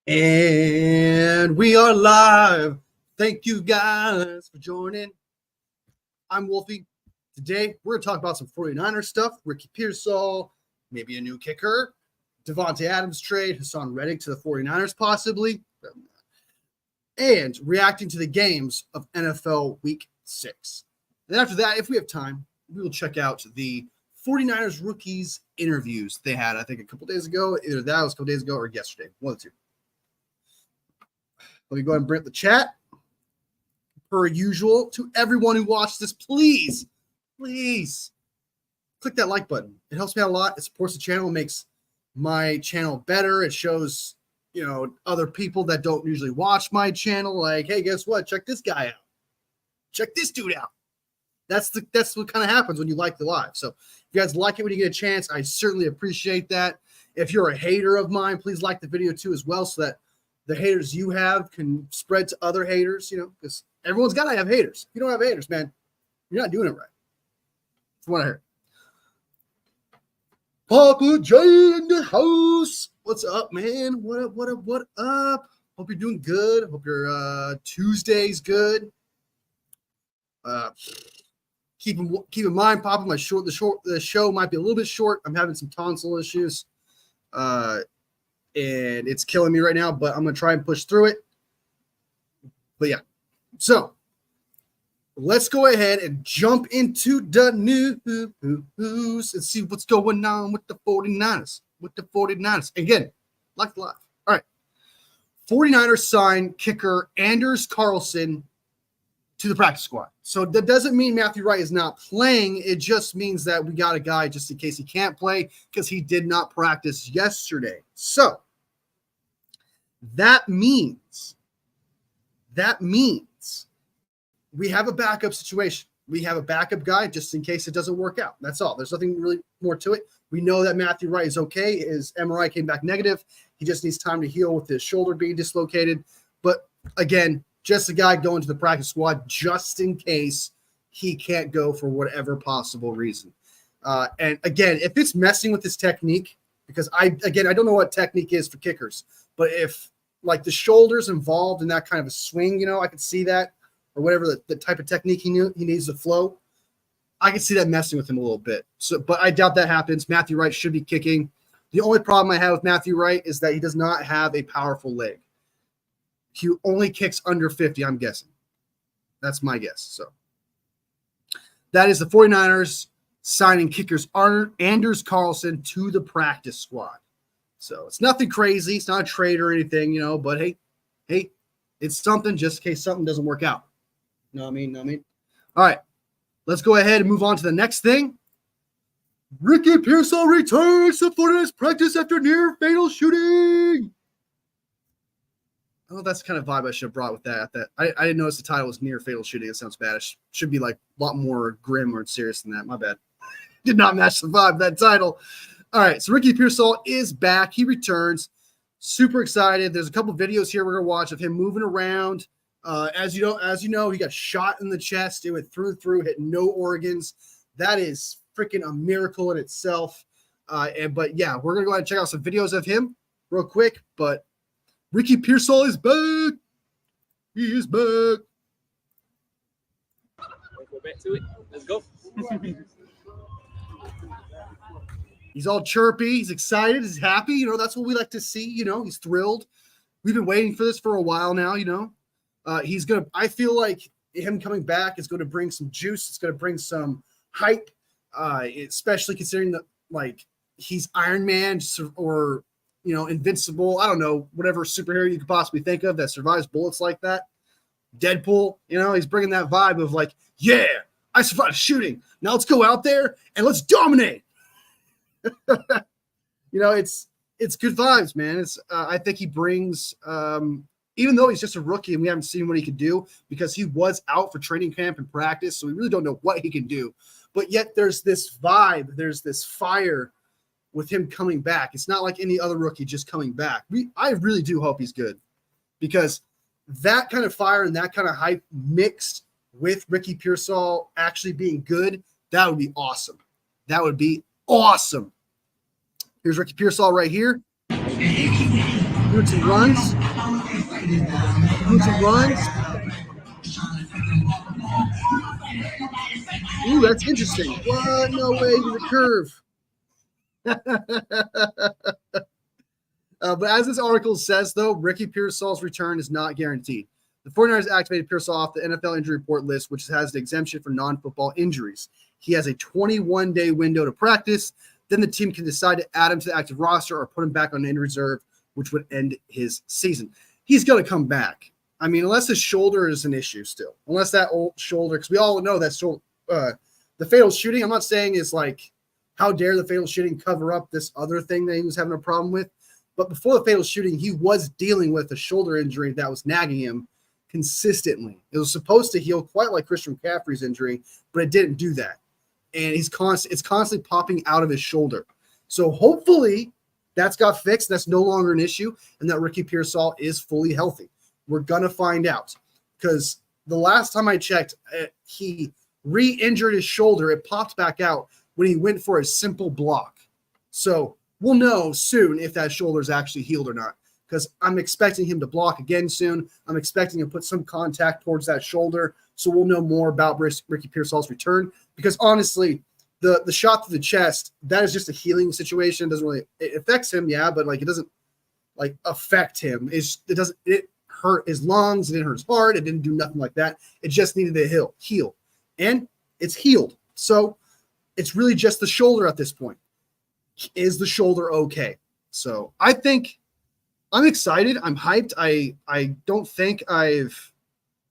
And we are live. Thank you guys for joining. I'm Wolfie. Today, we're going to talk about some 49ers stuff. Ricky Pearsall, maybe a new kicker. Devante Adams trade. Hassan Reddick to the 49ers possibly. And reacting to the games of NFL Week 6. And after that, if we have time, we will check out the 49ers rookies interviews they had, I think, a couple days ago. Either that was a couple days ago or yesterday. One of the two. Let me go ahead and bring up the chat. Per usual, to everyone who watched this, please click that like button. It helps me out a lot. It supports the channel, makes my channel better. It shows, other people that don't usually watch my channel, like, hey, guess what? Check this guy out. Check this dude out. That's what kind of happens when you like the live. So if you guys like it when you get a chance, I certainly appreciate that. If you're a hater of mine, please like the video too as well, so that the haters you have can spread to other haters, because everyone's got to have haters. If you don't have haters, man, you're not doing it right. That's what I heard. Papa J in the house. What's up, man? What up? Hope you're doing good. Hope your Tuesday's good. Keep in mind, Papa, the show might be a little bit short. I'm having some tonsil issues. And it's killing me right now, but I'm going to try and push through it. But yeah, so let's go ahead and jump into the news and see what's going on with the 49ers. Again, like live. All right. 49ers sign kicker Anders Carlson to the practice squad. So that doesn't mean Matthew Wright is not playing. It just means that we got a guy just in case he can't play because he did not practice yesterday. So that means we have a backup situation. We have a backup guy just in case it doesn't work out. That's all. There's nothing really more to it. We know that Matthew Wright is okay. His MRI came back negative. He just needs time to heal with his shoulder being dislocated. But again, just a guy going to the practice squad just in case he can't go for whatever possible reason. And again, if it's messing with his technique, because I don't know what technique is for kickers, but if like the shoulders involved in that kind of a swing, I could see that, or whatever the type of technique he needs to flow, I could see that messing with him a little bit. So, but I doubt that happens. Matthew Wright should be kicking. The only problem I have with Matthew Wright is that he does not have a powerful leg. He only kicks under 50, I'm guessing. That's my guess. So that is the 49ers signing kickers Anders Carlson to the practice squad. So it's nothing crazy. It's not a trade or anything, but hey, it's something just in case something doesn't work out. You know what I mean? All right, let's go ahead and move on to the next thing. Ricky Pearsall returns to 49ers practice after near fatal shooting. Oh, that's the kind of vibe I should have brought with that. I didn't notice the title was near fatal shooting. It sounds bad. It should be like a lot more grim or serious than that. My bad. Did not match the vibe of that title. All right, so Ricky Pearsall is back. He returns. Super excited. There's a couple videos here we're gonna watch of him moving around. As you know, he got shot in the chest. It went through, hit no organs. That is freaking a miracle in itself. But yeah, we're gonna go ahead and check out some videos of him real quick. But Ricky Pearsall is back. He is back. Let's go back to it. Let's go. He's all chirpy. He's excited. He's happy. That's what we like to see. He's thrilled. We've been waiting for this for a while now. I feel like him coming back is going to bring some juice. It's going to bring some hype, especially considering that he's Iron Man or invincible. I don't know, whatever superhero you could possibly think of that survives bullets like that. Deadpool, he's bringing that vibe of yeah, I survived shooting. Now let's go out there and let's dominate. It's good vibes, man. I think he brings, even though he's just a rookie and we haven't seen what he could do because he was out for training camp and practice, so we really don't know what he can do. But yet there's this vibe, there's this fire with him coming back. It's not like any other rookie just coming back. I really do hope he's good, because that kind of fire and that kind of hype mixed with Ricky Pearsall actually being good, that would be awesome. That would be awesome. Here's Ricky Pearsall right here. Doing some runs. Doing some runs. Ooh, that's interesting. What? No way to the curve. But as this article says, though, Ricky Pearsall's return is not guaranteed. The 49ers activated Pearsall off the NFL injury report list, which has an exemption for non-football injuries. He has a 21-day window to practice. Then the team can decide to add him to the active roster or put him back on injury reserve, which would end his season. He's going to come back. I mean, unless his shoulder is an issue still. Unless that old shoulder, because we all know that the fatal shooting, I'm not saying is like, how dare the fatal shooting cover up this other thing that he was having a problem with. But before the fatal shooting, he was dealing with a shoulder injury that was nagging him consistently. It was supposed to heal quite like Christian McCaffrey's injury, but it didn't do that. And it's constantly popping out of his shoulder. So hopefully that's got fixed. That's no longer an issue, and that Ricky Pearsall is fully healthy. We're going to find out, because the last time I checked, he re-injured his shoulder. It popped back out when he went for a simple block. So we'll know soon if that shoulder is actually healed or not, because I'm expecting him to block again soon. I'm expecting him to put some contact towards that shoulder, so we'll know more about Ricky Pearsall's return. Because honestly, the shot to the chest, that is just a healing situation. It doesn't really, it affects him, yeah, but like it doesn't like affect him. It hurt his lungs, it didn't hurt his heart, it didn't do nothing like that. It just needed to heal, and it's healed. So it's really just the shoulder at this point. Is the shoulder okay? So I think I'm excited. I'm hyped. I don't think I've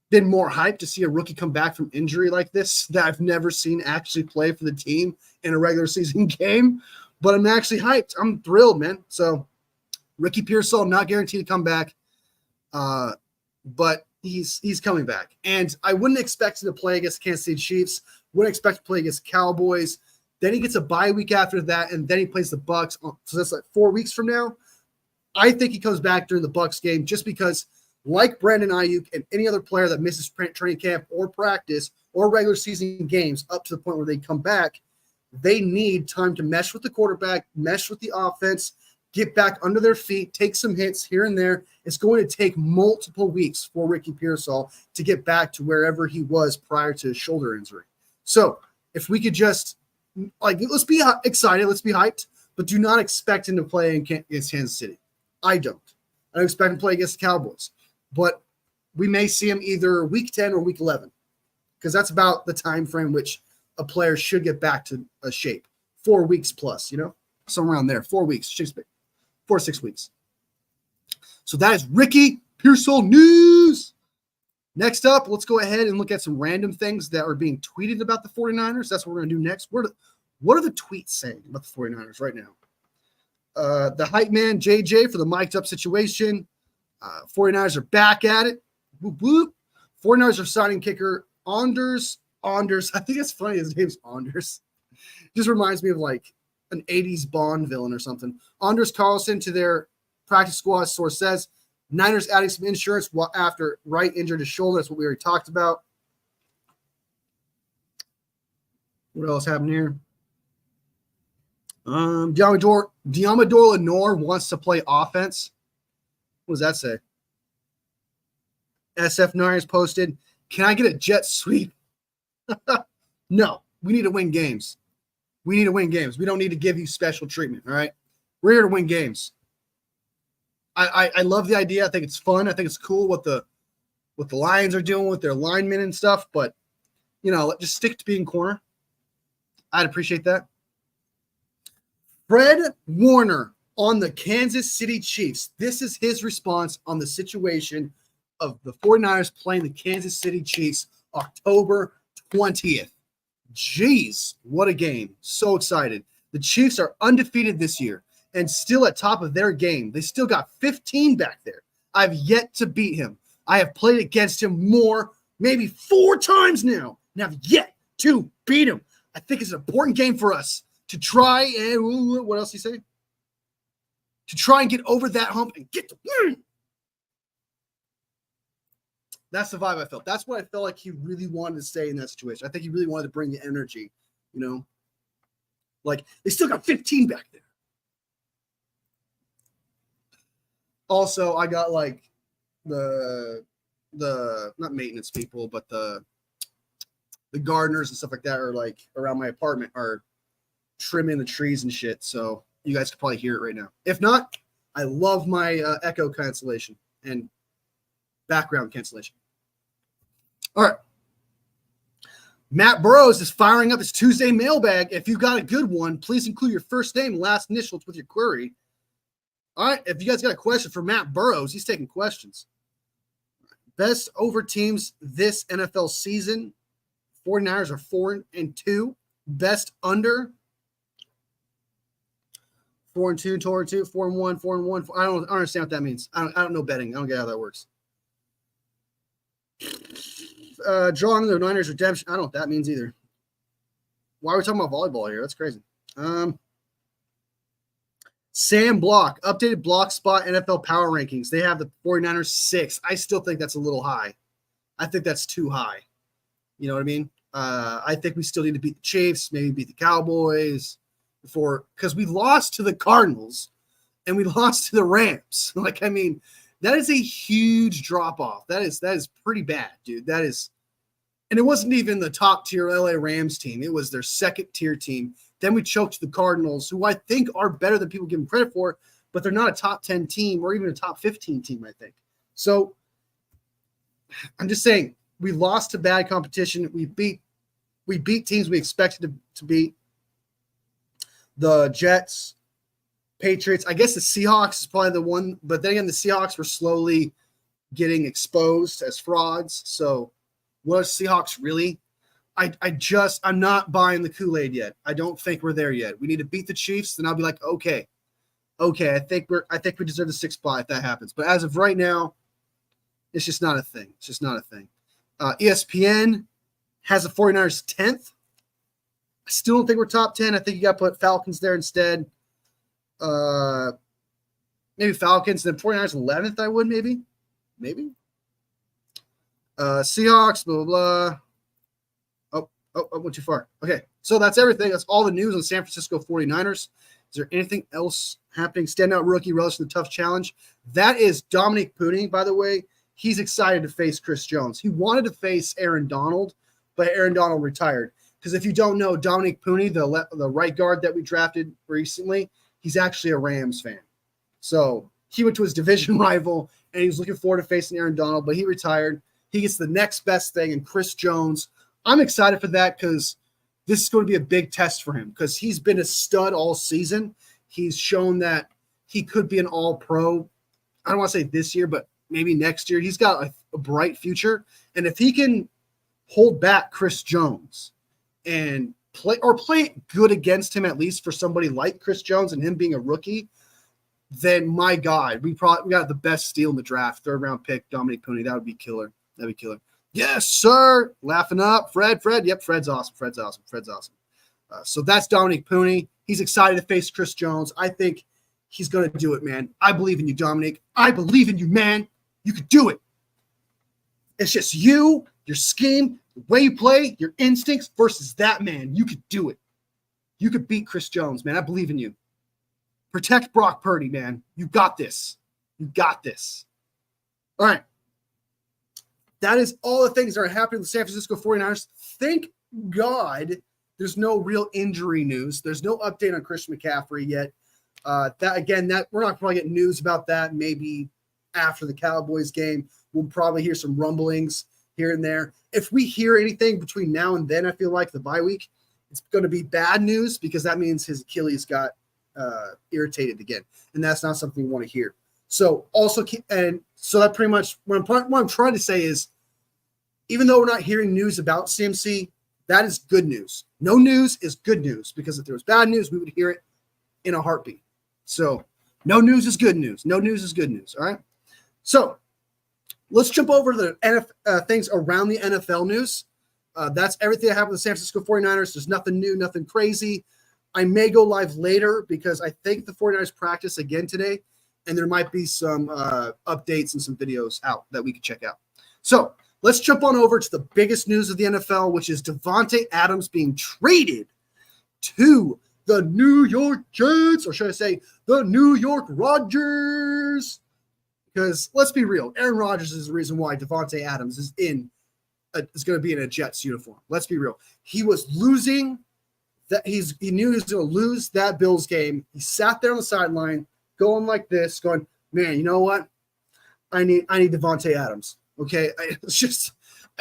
been more hyped to see a rookie come back from injury like this that I've never seen actually play for the team in a regular season game. But I'm actually hyped. I'm thrilled, man. So Ricky Pearsall, not guaranteed to come back, but he's coming back. And I wouldn't expect him to play against the Kansas City Chiefs. Wouldn't expect to play against the Cowboys. Then he gets a bye week after that, and then he plays the Bucs. So that's like 4 weeks from now. I think he comes back during the Bucs game, just because, like Brandon Ayuk and any other player that misses training camp or practice or regular season games up to the point where they come back, they need time to mesh with the quarterback, mesh with the offense, get back under their feet, take some hits here and there. It's going to take multiple weeks for Ricky Pearsall to get back to wherever he was prior to his shoulder injury. So if we could just, let's be excited, let's be hyped, but do not expect him to play against Kansas City. I don't expect him to play against the Cowboys, but we may see him either week 10 or week 11, because that's about the time frame which a player should get back to a shape. 4 weeks plus, somewhere around there. 4 weeks, 4 to 6 weeks. So that is Ricky Pearsall news. Next up, let's go ahead and look at some random things that are being tweeted about the 49ers. That's what we're going to do next. What are the tweets saying about the 49ers right now? The hype man, JJ, for the mic'd up situation. 49ers are back at it. Whoop, whoop. 49ers are signing kicker Anders. I think it's funny. His name's Anders. Just reminds me of like an 80s Bond villain or something. Anders Carlson to their practice squad, source says. Niners adding some insurance after Wright injured his shoulder. That's what we already talked about. What else happened here? Diamador Lenore wants to play offense. What does that say? SF Niners posted, can I get a jet sweep? No, we need to win games. We don't need to give you special treatment, all right? We're here to win games. I love the idea. I think it's fun. I think it's cool what the Lions are doing with their linemen and stuff, but, just stick to being corner. I'd appreciate that. Fred Warner on the Kansas City Chiefs. This is his response on the situation of the 49ers playing the Kansas City Chiefs October 20th. Jeez, what a game. So excited. The Chiefs are undefeated this year and still at top of their game. They still got 15 back there. I've yet to beat him. I have played against him maybe 4 times now, and I've yet to beat him. I think it's an important game for us to try and, what else do you say? To try and get over that hump and get the win. That's the vibe I felt. That's what I felt like he really wanted to stay in that situation. I think he really wanted to bring the energy, Like, they still got 15 back there. Also, I got like the not maintenance people, but the gardeners and stuff like that are like around my apartment are trimming the trees and shit. So you guys can probably hear it right now. If not, I love my echo cancellation and background cancellation. All right. Matt Burrows is firing up his Tuesday mailbag. If you got a good one, please include your first name and last initials with your query. All right. If you guys got a question for Matt Burrows, he's taking questions. Best over teams this NFL season. 49ers are 4-2. Best under 4-2, 4-2, 4-1, 4-1. I don't understand what that means. I don't know betting. I don't get how that works. Drawing the Niners redemption. I don't know what that means either. Why are we talking about volleyball here? That's crazy. Sam Block, updated block spot NFL power rankings. They have the 49ers 6. I still think that's a little high. I think that's too high. You know what I mean? I think we still need to beat the Chiefs, maybe beat the Cowboys because we lost to the Cardinals and we lost to the Rams. Like, I mean, that is a huge drop off. That is pretty bad, dude. That is, and it wasn't even the top tier LA Rams team. It was their second tier team. Then we choked the Cardinals, who I think are better than people give them credit for, but they're not a top 10 team or even a top 15 team, I think. So I'm just saying we lost to bad competition. We beat teams we expected to beat. The Jets, Patriots. I guess the Seahawks is probably the one, but then again, the Seahawks were slowly getting exposed as frauds. So what is Seahawks really? I'm not buying the Kool-Aid yet. I don't think we're there yet. We need to beat the Chiefs, then I'll be like, okay. I think we deserve the 6th spot if that happens. But as of right now, it's just not a thing. It's just not a thing. ESPN has the 49ers 10th. I still don't think we're top 10. I think you got to put Falcons there instead. Maybe Falcons, then 49ers 11th, I would maybe. Seahawks, blah, blah, blah. Oh, I went too far. Okay, so that's everything. That's all the news on San Francisco 49ers. Is there anything else happening? Standout rookie relish in the tough challenge. That is Dominic Pooty, by the way. He's excited to face Chris Jones. He wanted to face Aaron Donald, but Aaron Donald retired. Because if you don't know, Dominic Pooty, the right guard that we drafted recently, he's actually a Rams fan. So he went to his division rival, and he was looking forward to facing Aaron Donald, but he retired. He gets the next best thing in Chris Jones. I'm excited for that because this is going to be a big test for him because he's been a stud all season. He's shown that he could be an all-pro. I don't want to say this year, but maybe next year. He's got a bright future. And if he can hold back Chris Jones and play good against him, at least for somebody like Chris Jones and him being a rookie, then my God, we got the best steal in the draft, 3rd-round pick, Dominic Pooty. That would be killer. That'd be killer. Yes, sir. Laughing up. Fred. Yep, Fred's awesome. So that's Dominic Pooty. He's excited to face Chris Jones. I think he's going to do it, man. I believe in you, Dominic. I believe in you, man. You could do it. It's just you, your scheme, the way you play, your instincts versus that man. You could do it. You could beat Chris Jones, man. I believe in you. Protect Brock Purdy, man. You got this. All right. That is all the things that are happening with the San Francisco 49ers. Thank God there's no real injury news. There's no update on Christian McCaffrey yet. That we're not probably getting news about that maybe after the Cowboys game. We'll probably hear some rumblings here and there. If we hear anything between now and then, I feel like the bye week, it's going to be bad news because that means his Achilles got irritated again, and that's not something we want to hear. So that pretty much what I'm trying to say is, even though we're not hearing news about CMC, that is good news. No news is good news because if there was bad news, we would hear it in a heartbeat. So no news is good news. No news is good news. All right. So let's jump over to the things around the NFL news. That's everything that happened with the San Francisco 49ers. There's nothing new, nothing crazy. I may go live later because I think the 49ers practice again today, and there might be some updates and some videos out that we can check out. So let's jump on over to the biggest news of the NFL, which is Devante Adams being traded to the New York Jets, or should I say the New York Rodgers. Because let's be real, Aaron Rodgers is the reason why Devante Adams is going to be in a Jets uniform. Let's be real. He was losing that. He knew he was going to lose that Bills game. He sat there on the sideline going like this, going, man, you know what? I need Devante Adams. Okay. It's just,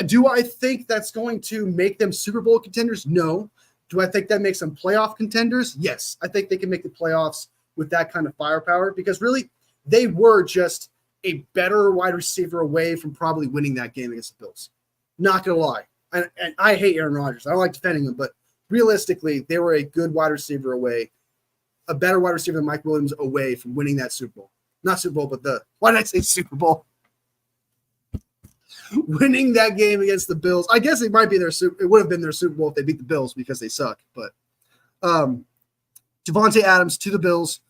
do I think that's going to make them Super Bowl contenders? No. Do I think that makes them playoff contenders? Yes. I think they can make the playoffs with that kind of firepower, because really they were just a better wide receiver away from probably winning that game against the Bills. Not going to lie. And I hate Aaron Rodgers. I don't like defending him, but realistically, they were a good wide receiver away, a better wide receiver than Mike Williams away from winning that Super Bowl. Not Super Bowl, but why did I say Super Bowl? Winning that game against the Bills. I guess it might be it would have been their Super Bowl if they beat the Bills because they suck. But Devante Adams to the Bills.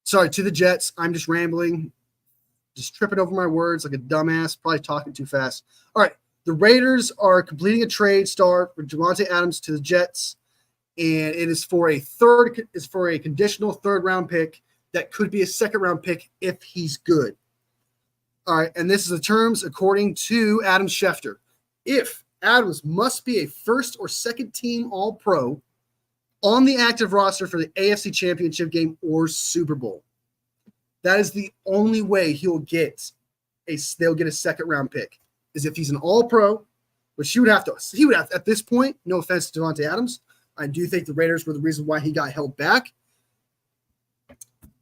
Sorry, to the Jets. I'm just rambling, just tripping over my words like a dumbass, probably talking too fast. All right. The Raiders are completing a trade for Devante Adams to the Jets, and it is for a conditional third-round pick that could be a second-round pick if he's good. All right, and this is the terms according to Adam Schefter. If Adams must be a first or second team All-Pro on the active roster for the AFC Championship game or Super Bowl, that is the only way they'll get a second-round pick. Is if he's an All-Pro, which he would have at this point, no offense to Devante Adams, I do think the Raiders were the reason why he got held back.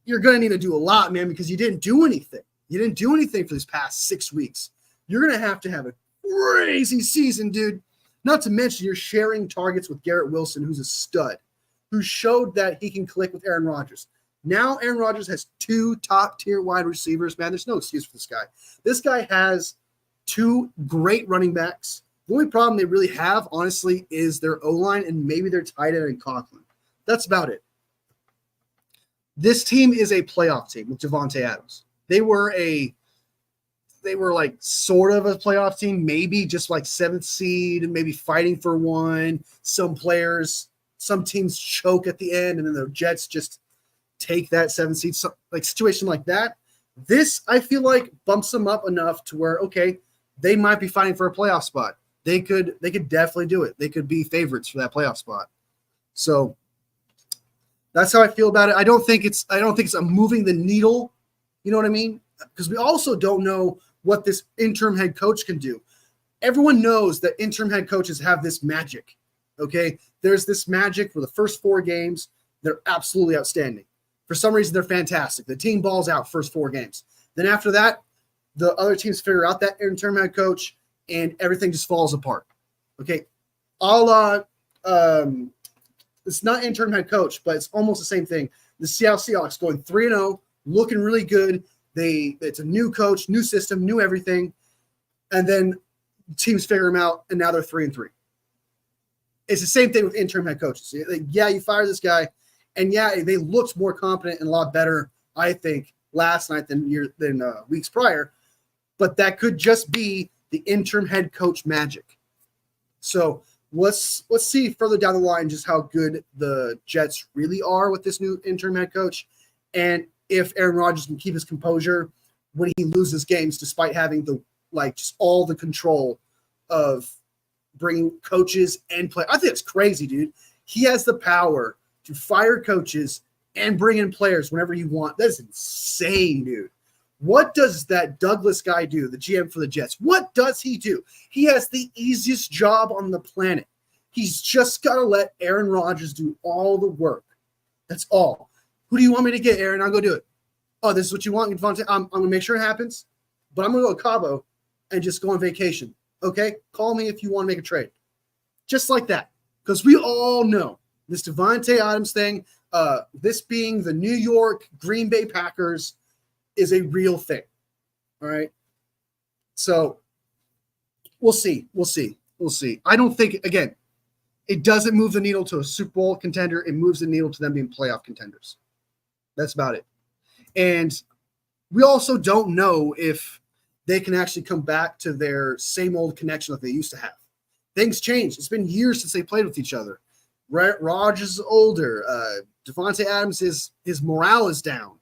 You're going to need to do a lot, man, because you didn't do anything. You didn't do anything for this past 6 weeks. You're going to have a crazy season, dude. Not to mention you're sharing targets with Garrett Wilson, who's a stud, who showed that he can click with Aaron Rodgers. Now Aaron Rodgers has 2 top-tier wide receivers, man. There's no excuse for this guy. This guy has 2 great running backs. The only problem they really have, honestly, is their O-line and maybe their tight end and Conklin. That's about it. This team is a playoff team with Devante Adams. They were like sort of a playoff team, maybe just like 7th seed and maybe fighting for one. Some teams choke at the end, and then the Jets just take that 7th seed, like situation like that. This, I feel like, bumps them up enough to where, okay, they might be fighting for a playoff spot. They could definitely do it. They could be favorites for that playoff spot. So that's how I feel about it. I don't think it's a moving the needle. You know what I mean? Because we also don't know what this interim head coach can do. Everyone knows that interim head coaches have this magic. Okay, there's this magic for the first 4 games. They're absolutely outstanding. For some reason, they're fantastic. The team balls out first 4 games. Then after that, the other teams figure out that interim head coach, and everything just falls apart. Okay, it's not interim head coach, but it's almost the same thing. The Seattle Seahawks going 3-0, looking really good. It's a new coach, new system, new everything, and then teams figure them out, and now they're 3-3. It's the same thing with interim head coaches. Yeah, you fire this guy, and yeah, they looked more competent and a lot better, I think, last night than weeks prior. But that could just be the interim head coach magic. So let's see further down the line just how good the Jets really are with this new interim head coach, and if Aaron Rodgers can keep his composure when he loses games, despite having just all the control of bringing coaches and play. I think it's crazy, dude. He has the power to fire coaches and bring in players whenever you want. That's insane, dude. What does that Douglas guy do, the GM for the Jets? What does he do? He has the easiest job on the planet. He's just got to let Aaron Rodgers do all the work. That's all. Who do you want me to get, Aaron? I'll go do it. Oh, this is what you want, Devante? I'm going to make sure it happens, but I'm going to go to Cabo and just go on vacation. Okay? Call me if you want to make a trade. Just like that. Because we all know this Devante Adams thing, this being the New York Green Bay Packers, is a real thing. All right? So we'll see. I don't think, again, it doesn't move the needle to a Super Bowl contender. It moves the needle to them being playoff contenders. That's about it. And we also don't know if they can actually come back to their same old connection that they used to have. Things change. It's been years since they played with each other. Rodgers is older. Devante Adams, his morale is down.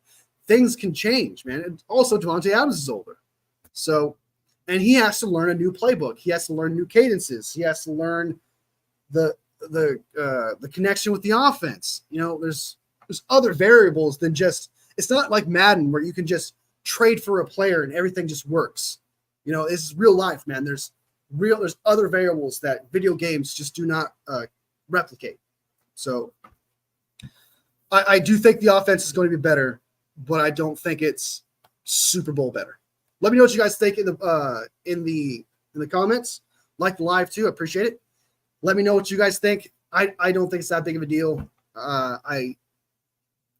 things can change, man. And also, Devante Adams is older. So, and he has to learn a new playbook. He has to learn new cadences. He has to learn the connection with the offense. You know, there's other variables than just, it's not like Madden where you can just trade for a player and everything just works. You know, it's real life, man. There's other variables that video games just do not replicate. So I do think the offense is going to be better, but I don't think it's Super Bowl better. Let me know what you guys think in the comments. Like the live too, I appreciate it. Let me know what you guys think. I don't think it's that big of a deal.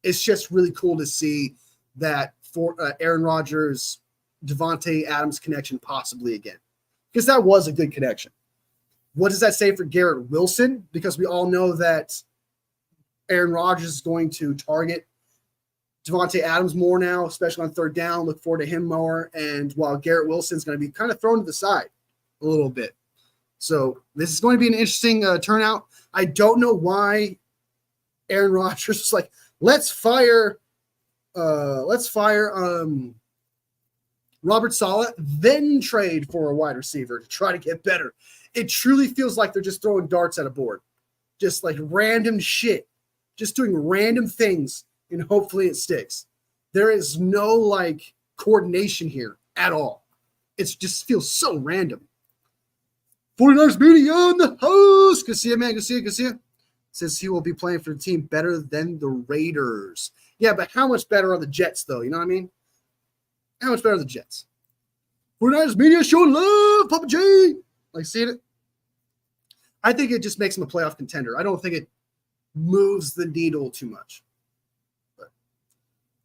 It's just really cool to see that for Aaron Rodgers, Devante Adams connection possibly again, because that was a good connection. What does that say for Garrett Wilson? Because we all know that Aaron Rodgers is going to target Devante Adams more now, especially on third down. Look forward to him more. And while Garrett Wilson's going to be kind of thrown to the side a little bit. So this is going to be an interesting turnout. I don't know why Aaron Rodgers was like, let's fire Robert Saleh, then trade for a wide receiver to try to get better. It truly feels like they're just throwing darts at a board, just like random shit, just doing random things, and hopefully it sticks. There is no like coordination here at all. It just feels so random. 49ers media on the host. Good to see you, man. Good to see you. Says he will be playing for the team better than the Raiders. Yeah, but how much better are the Jets, though? You know what I mean? How much better are the Jets? 49ers media showing love, Papa J. Like, seeing it? I think it just makes him a playoff contender. I don't think it moves the needle too much. But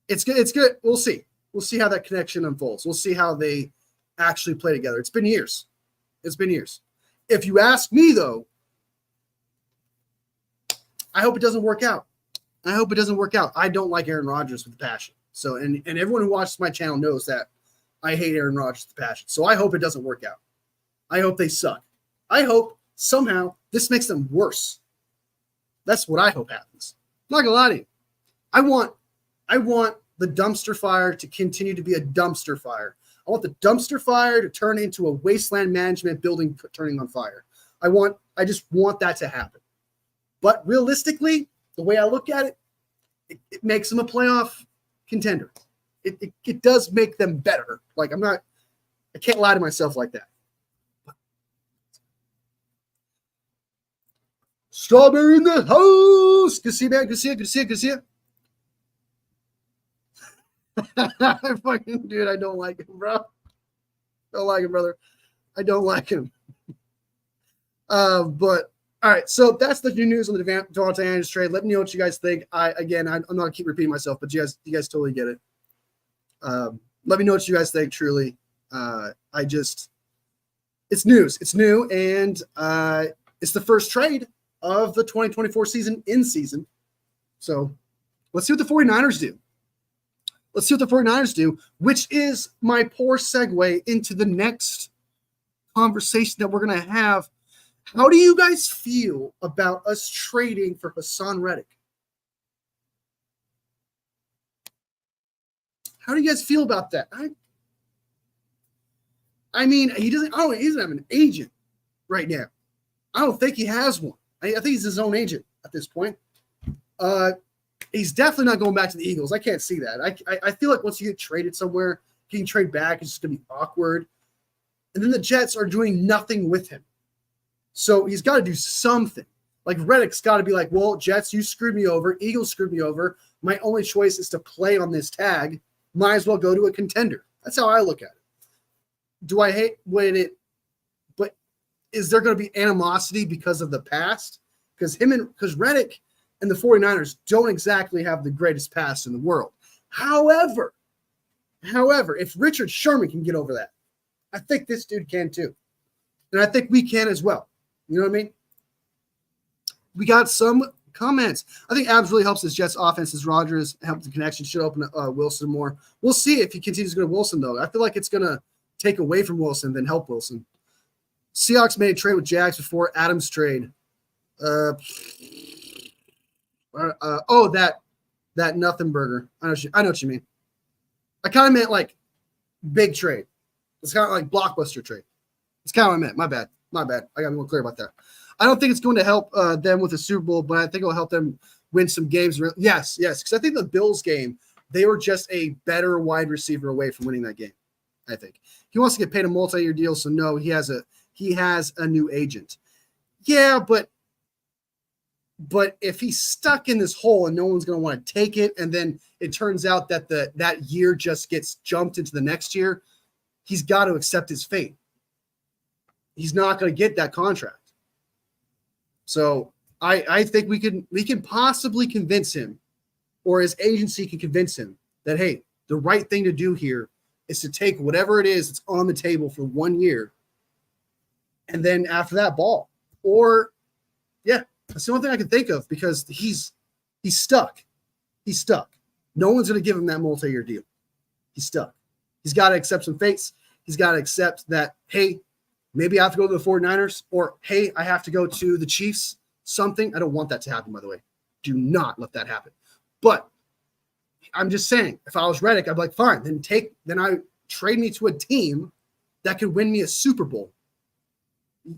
it's good. It's good. We'll see. We'll see how that connection unfolds. We'll see how they actually play together. It's been years. It's been years. If you ask me, though, I hope it doesn't work out. I hope it doesn't work out. I don't like Aaron Rodgers with passion. So, and everyone who watches my channel knows that I hate Aaron Rodgers with passion. So I hope it doesn't work out. I hope they suck. I hope somehow this makes them worse. That's what I hope happens. I'm not gonna lie to you. I want the dumpster fire to continue to be a dumpster fire. I want the dumpster fire to turn into a wasteland management building turning on fire. I just want that to happen. But realistically, the way I look at it, it makes them a playoff contender. It does make them better. Like I can't lie to myself like that. Strawberry in the house. Good to see you, man. Good to see you. Good to see you. Good to see you. Fucking dude, I don't like him, bro. Don't like him, brother. I don't like him. But all right, so that's the new news on the Devante Adams trade. Let me know what you guys think. I'm not gonna keep repeating myself, but you guys totally get it. Let me know what you guys think. Truly, it's news. It's new, and it's the first trade of the 2024 season in season. So let's see what the 49ers do. Let's see what the 49ers do, which is my poor segue into the next conversation that we're going to have. How do you guys feel about us trading for Hassan Reddick? How do you guys feel about that? I mean, he doesn't have an agent right now. I don't think he has one. I think he's his own agent at this point. He's definitely not going back to the Eagles. I can't see that. I feel like once you get traded somewhere, getting traded back is just going to be awkward. And then the Jets are doing nothing with him. So he's got to do something. Like Reddick's got to be like, well, Jets, you screwed me over. Eagles screwed me over. My only choice is to play on this tag. Might as well go to a contender. That's how I look at it. Do I hate when it – but is there going to be animosity because of the past? Because Reddick – and the 49ers don't exactly have the greatest past in the world. However, if Richard Sherman can get over that, I think this dude can too. And I think we can as well. You know what I mean? We got some comments. I think Abs really helps this Jets offense as Rodgers helps the connection. Should open Wilson more. We'll see if he continues to go to Wilson, though. I feel like it's going to take away from Wilson than help Wilson. Seahawks made a trade with Jags before Adams trade. That nothing burger. I know what you mean. I kind of meant like big trade. It's kind of like blockbuster trade. It's kind of what I meant. My bad. I got to be more clear about that. I don't think it's going to help them with the Super Bowl, but I think it'll help them win some games. Yes, because I think the Bills game, they were just a better wide receiver away from winning that game. I think he wants to get paid a multi-year deal, so no, he has a new agent. Yeah, but if he's stuck in this hole and no one's going to want to take it, and then it turns out that that year just gets jumped into the next year, he's got to accept his fate. He's not going to get that contract. So I think we can possibly convince him, or his agency can convince him that, hey, the right thing to do here is to take whatever it is that's on the table for 1 year, and then after that, ball. Or, yeah, that's the only thing I can think of, because he's stuck. He's stuck. No one's going to give him that multi-year deal. He's stuck. He's got to accept some fates. He's got to accept that, hey, maybe I have to go to the 49ers, or, hey, I have to go to the Chiefs, something. I don't want that to happen, by the way. Do not let that happen. But I'm just saying, if I was Reddick, I'd be like, fine, then I trade me to a team that could win me a Super Bowl.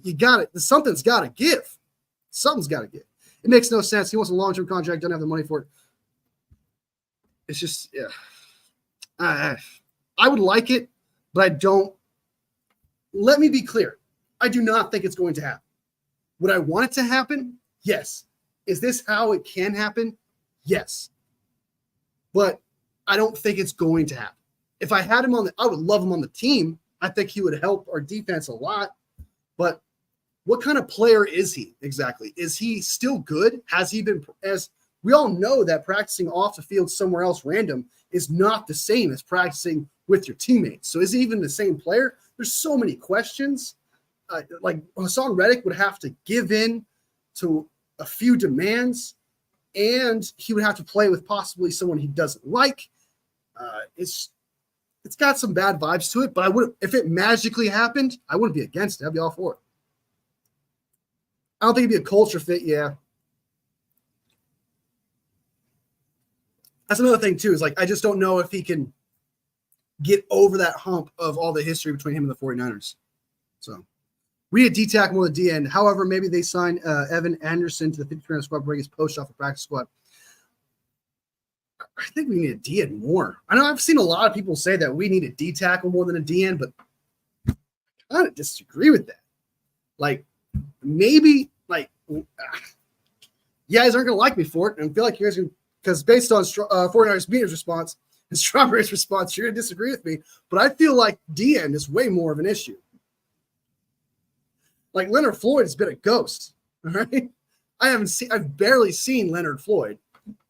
You got it. Something's got to give. Something's got to give. It makes no sense. He wants a long-term contract, doesn't have the money for it. It's just, yeah. I would like it, but I don't. Let me be clear. I do not think it's going to happen. Would I want it to happen? Yes. Is this how it can happen? Yes. But I don't think it's going to happen. If I had him I would love him on the team. I think he would help our defense a lot. But what kind of player is he exactly? Is he still good? Has he been, as we all know, that practicing off the field somewhere else random is not the same as practicing with your teammates. So is he even the same player? There's so many questions. Like Hassan Reddick would have to give in to a few demands, and he would have to play with possibly someone he doesn't like. It's got some bad vibes to it, but if it magically happened, I wouldn't be against it. I'd be all for it. I don't think it'd be a culture fit. Yeah. That's another thing too, is like, I just don't know if he can get over that hump of all the history between him and the 49ers. So we need a D-tackle more than D-end. However, maybe they sign Evan Anderson to the 53-man squad, bring his post off the practice squad. I think we need a D-end more. I know I've seen a lot of people say that we need a D-tackle more than a D-end, but I kind of disagree with that. Like, maybe, like, you guys aren't going to like me for it, and I feel like you guys are, because based on 49ers Media's response and Strawberry's response, you're going to disagree with me, but I feel like D-end is way more of an issue. Like, Leonard Floyd has been a ghost, all right? I've barely seen Leonard Floyd.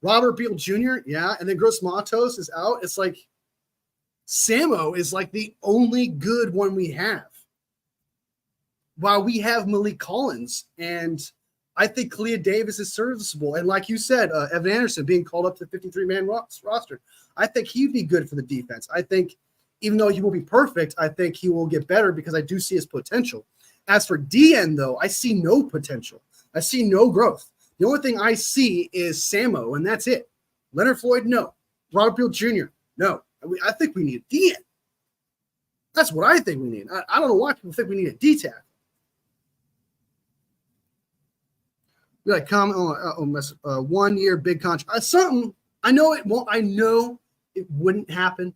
Robert Beal Jr., yeah, and then Gross Matos is out. It's like Samo is like the only good one we have. While we have Malik Collins, and I think Kalia Davis is serviceable. And like you said, Evan Anderson being called up to the 53-man roster, I think he'd be good for the defense. I think even though he will be perfect, I think he will get better because I do see his potential. As for DN, though, I see no potential. I see no growth. The only thing I see is Samo, and that's it. Leonard Floyd, no. Robert Beal Jr., no. I think we need a DN. That's what I think we need. I don't know why people think we need a D-tackle. We like comment on 1 year big contract. Something I know it won't. I know it wouldn't happen,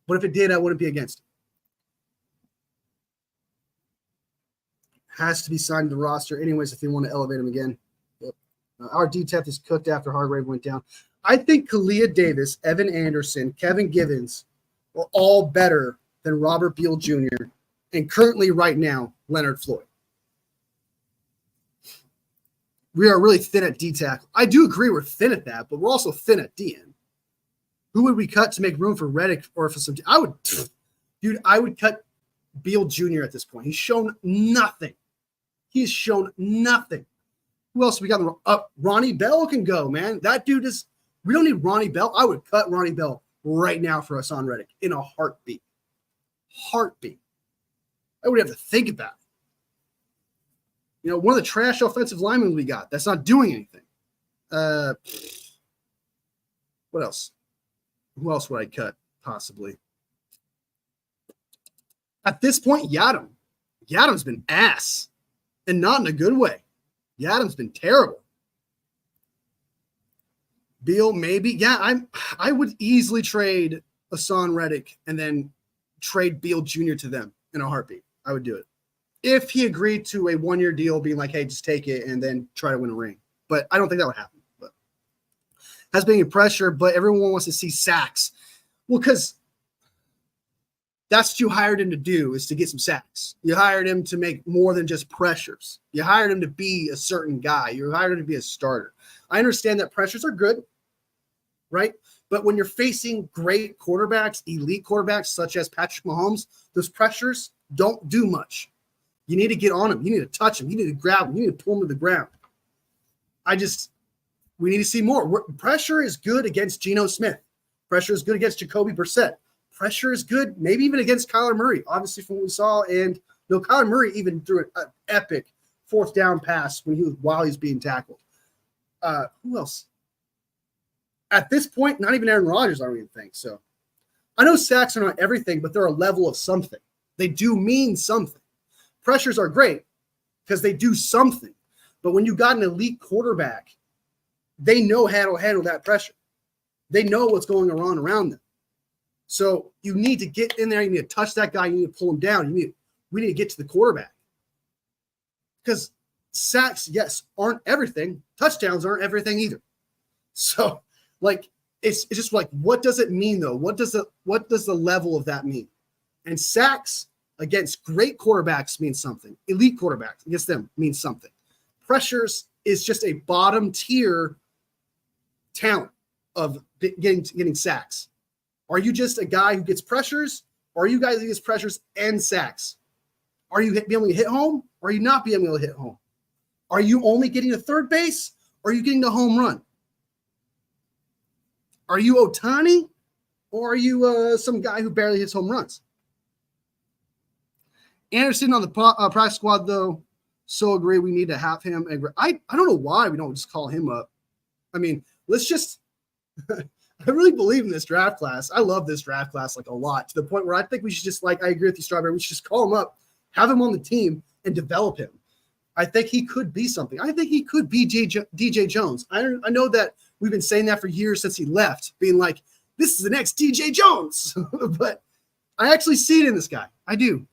but if it did, I wouldn't be against it. Has to be signed to the roster, anyways, if they want to elevate him again. Yep. Our D-Tep is cooked after Hargrave went down. I think Kalia Davis, Evan Anderson, Kevin Givens are all better than Robert Beal Jr. and currently, right now, Leonard Floyd. We are really thin at D-tackle. I do agree we're thin at that, but we're also thin at DN. Who would we cut to make room for Reddick or for some? I would cut Beal Jr. at this point. He's shown nothing. He's shown nothing. Who else we got? Ronnie Bell can go, man. That dude is. We don't need Ronnie Bell. I would cut Ronnie Bell right now for Hassan Reddick in a heartbeat. Heartbeat. I would have to think about it. You know, one of the trash offensive linemen we got that's not doing anything. What else? Who else would I cut? possibly. At this point, Yadam. Yadam's been ass, and not in a good way. Yadam's been terrible. Beal, maybe. Yeah, I would easily trade Hassan Reddick and then trade Beal Jr. to them in a heartbeat. I would do it. If he agreed to a 1-year deal, being like, hey, just take it and then try to win a ring. But I don't think that would happen. But has been a pressure, but everyone wants to see sacks. Well, because that's what you hired him to do, is to get some sacks. You hired him to make more than just pressures. You hired him to be a certain guy. You hired him to be a starter. I understand that pressures are good, right? But when you're facing great quarterbacks, elite quarterbacks such as Patrick Mahomes, those pressures don't do much. You need to get on him. You need to touch him. You need to grab him. You need to pull him to the ground. We need to see more. Pressure is good against Geno Smith. Pressure is good against Jacoby Brissett. Pressure is good, maybe even against Kyler Murray, obviously from what we saw. And Kyler Murray even threw an epic 4th down pass while he's being tackled. Who else? At this point, not even Aaron Rodgers, I don't even think. So I know sacks are not everything, but they're a level of something. They do mean something. Pressures are great because they do something. But when you got an elite quarterback, they know how to handle that pressure. They know what's going on around them. So you need to get in there. You need to touch that guy. You need to pull him down. We need to get to the quarterback. Because sacks, yes, aren't everything. Touchdowns aren't everything either. So, it's just like, what does it mean though? What does the level of that mean? And sacks against great quarterbacks means something. Elite quarterbacks against them means something. Pressures is just a bottom tier talent of getting sacks. Are you just a guy who gets pressures? Or are you guys who gets pressures and sacks? Are you being able to hit home? Or are you not being able to hit home? Are you only getting to third base? Or are you getting the home run? Are you Ohtani? Or are you some guy who barely hits home runs? Anderson on the practice squad, though, so agree we need to have him. I don't know why we don't just call him up. I mean, let's just – I really believe in this draft class. I love this draft class a lot, to the point where I think we should just I agree with you, Strawberry. We should just call him up, have him on the team, and develop him. I think he could be something. I think he could be DJ Jones. I know that we've been saying that for years since he left, being like, this is the next DJ Jones. But I actually see it in this guy. I do.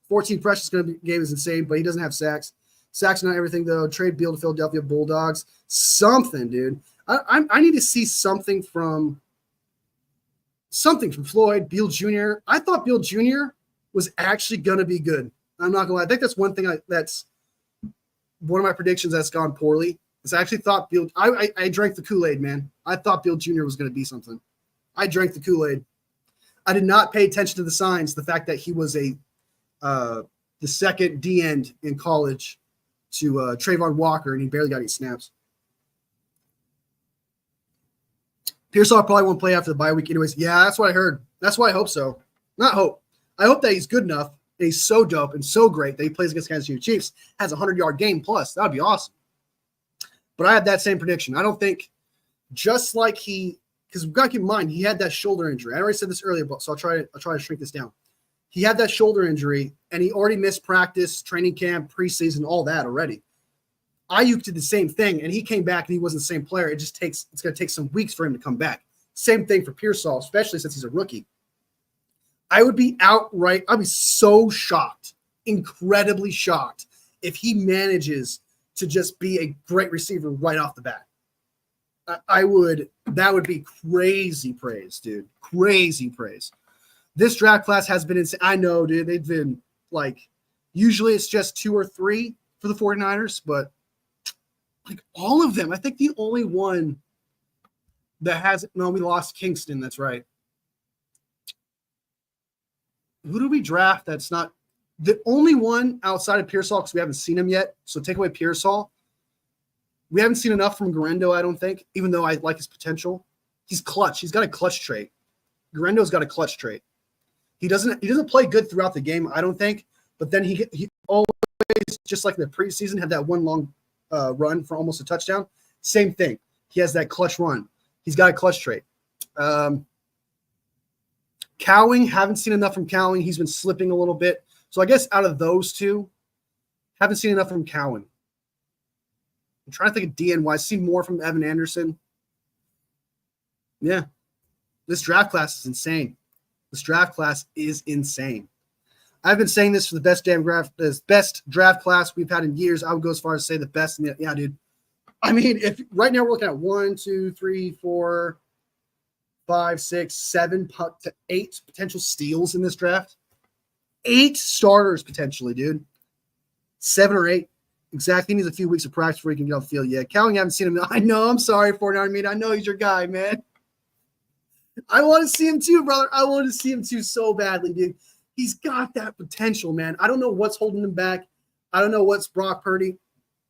14 pressures game is insane, but he doesn't have sacks. Sacks are not everything, though. Trade Beal to Philadelphia Bulldogs. Something, dude. I need to see something from Floyd, Beal Jr. I thought Beal Jr. was actually going to be good. I'm not going to lie. I think that's one thing that's one of my predictions that's gone poorly. Is I actually thought Beal – I drank the Kool-Aid, man. I thought Beal Jr. was going to be something. I drank the Kool-Aid. I did not pay attention to the signs, the fact that he was the second D-end in college to Trayvon Walker, and he barely got any snaps. Pearsall probably won't play after the bye week anyways. Yeah, that's what I heard. That's why I hope so. Not hope. I hope that he's good enough, and he's so dope and so great that he plays against Kansas City Chiefs, has a 100-yard game plus. That would be awesome. But I have that same prediction. I don't think just like because we've got to keep in mind, he had that shoulder injury. I already said this earlier, so I'll try to shrink this down. He had that shoulder injury, and he already missed practice, training camp, preseason, all that already. Ayuk did the same thing, and he came back, and he wasn't the same player. It's going to take some weeks for him to come back. Same thing for Pearsall, especially since he's a rookie. I'd be so shocked, incredibly shocked, if he manages to just be a great receiver right off the bat. That would be crazy praise, dude. Crazy praise. This draft class has been insane. I know, dude. They've been usually it's just 2 or 3 for the 49ers, but all of them. I think the only one that hasn't, no, we lost Kingston. That's right. Who do we draft that's not the only one outside of Pearsall, because we haven't seen him yet? So take away Pearsall. We haven't seen enough from Garendo, I don't think, even though I like his potential. He's clutch. He's got a clutch trait. Garendo's got a clutch trait. He doesn't play good throughout the game, I don't think, but then he always, just like in the preseason, had that one long run for almost a touchdown. Same thing. He has that clutch run. He's got a clutch trait. Cowing, haven't seen enough from Cowing. He's been slipping a little bit. So I guess out of those two, haven't seen enough from Cowing. I'm trying to think of DNY. I've seen more from Evan Anderson. Yeah. This draft class is insane. This draft class is insane. I've been saying this for the best draft class we've had in years. I would go as far as to say the best. Yeah, dude. I mean, if right now we're looking at 1, 2, 3, 4, 5, 6, 7 to 8 potential steals in this draft. 8 starters potentially, dude. 7 or 8. Exactly. He needs a few weeks of practice before he can get off the field. Yeah, Cowing, haven't seen him. I know. I'm sorry, 49. I mean, I know he's your guy, man. I want to see him too, brother. I want to see him too so badly, dude. He's got that potential, man. I don't know what's holding him back. I don't know what's Brock Purdy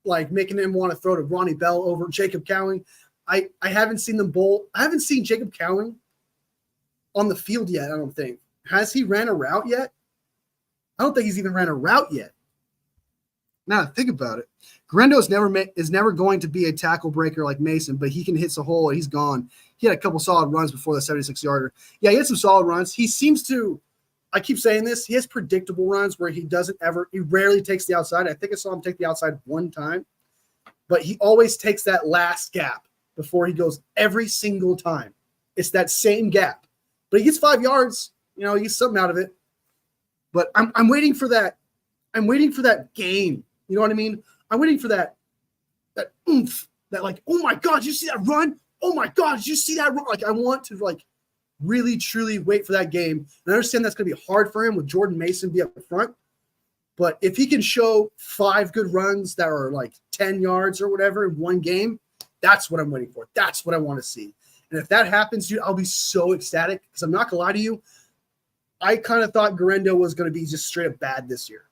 like making him want to throw to Ronnie Bell over Jacob Cowing. I haven't seen them bowl. I haven't seen Jacob Cowing on the field yet, I don't think. Has he ran a route yet? I don't think he's even ran a route yet. Now, think about it. Grendo is never going to be a tackle breaker like Mason, but he can hit the hole and he's gone. He had a couple solid runs before the 76-yarder. Yeah, he had some solid runs. He seems to – I keep saying this. He has predictable runs where he rarely takes the outside. I think I saw him take the outside one time, but he always takes that last gap before he goes every single time. It's that same gap, but he gets 5 yards. You know, he gets something out of it. But I'm waiting for that. I'm waiting for that game. You know what I mean? I'm waiting for that oomph, that like, oh my God, did you see that run? Oh my God, did you see that run? Like, I want to like really, truly wait for that game. And I understand that's going to be hard for him with Jordan Mason be up front. But if he can show 5 good runs that are like 10 yards or whatever in one game, that's what I'm waiting for. That's what I want to see. And if that happens, dude, I'll be so ecstatic because I'm not going to lie to you. I kind of thought Garendo was going to be just straight up bad this year.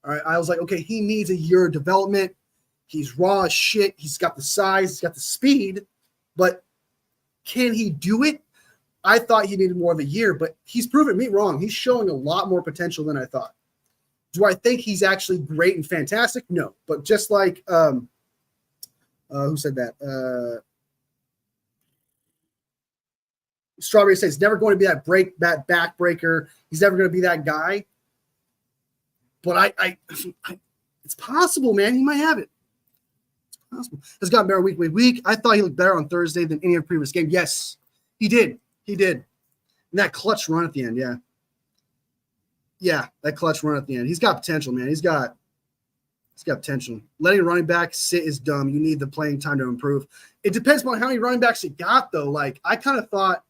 All right. I was like, okay, he needs a year of development. He's raw as shit. He's got the size. He's got the speed. But can he do it? I thought he needed more of a year, but he's proven me wrong. He's showing a lot more potential than I thought. Do I think he's actually great and fantastic? No. But just like who said that? Strawberry says he's never going to be that backbreaker. He's never going to be that guy. But I it's possible, man. He might have it. It's possible. Has gotten better week by week. I thought he looked better on Thursday than any other previous game. Yes, he did. He did. And that clutch run at the end, yeah. Yeah, that clutch run at the end. He's got potential, man. He's got potential. Letting a running back sit is dumb. You need the playing time to improve. It depends on how many running backs you got, though. Like, I kind of thought,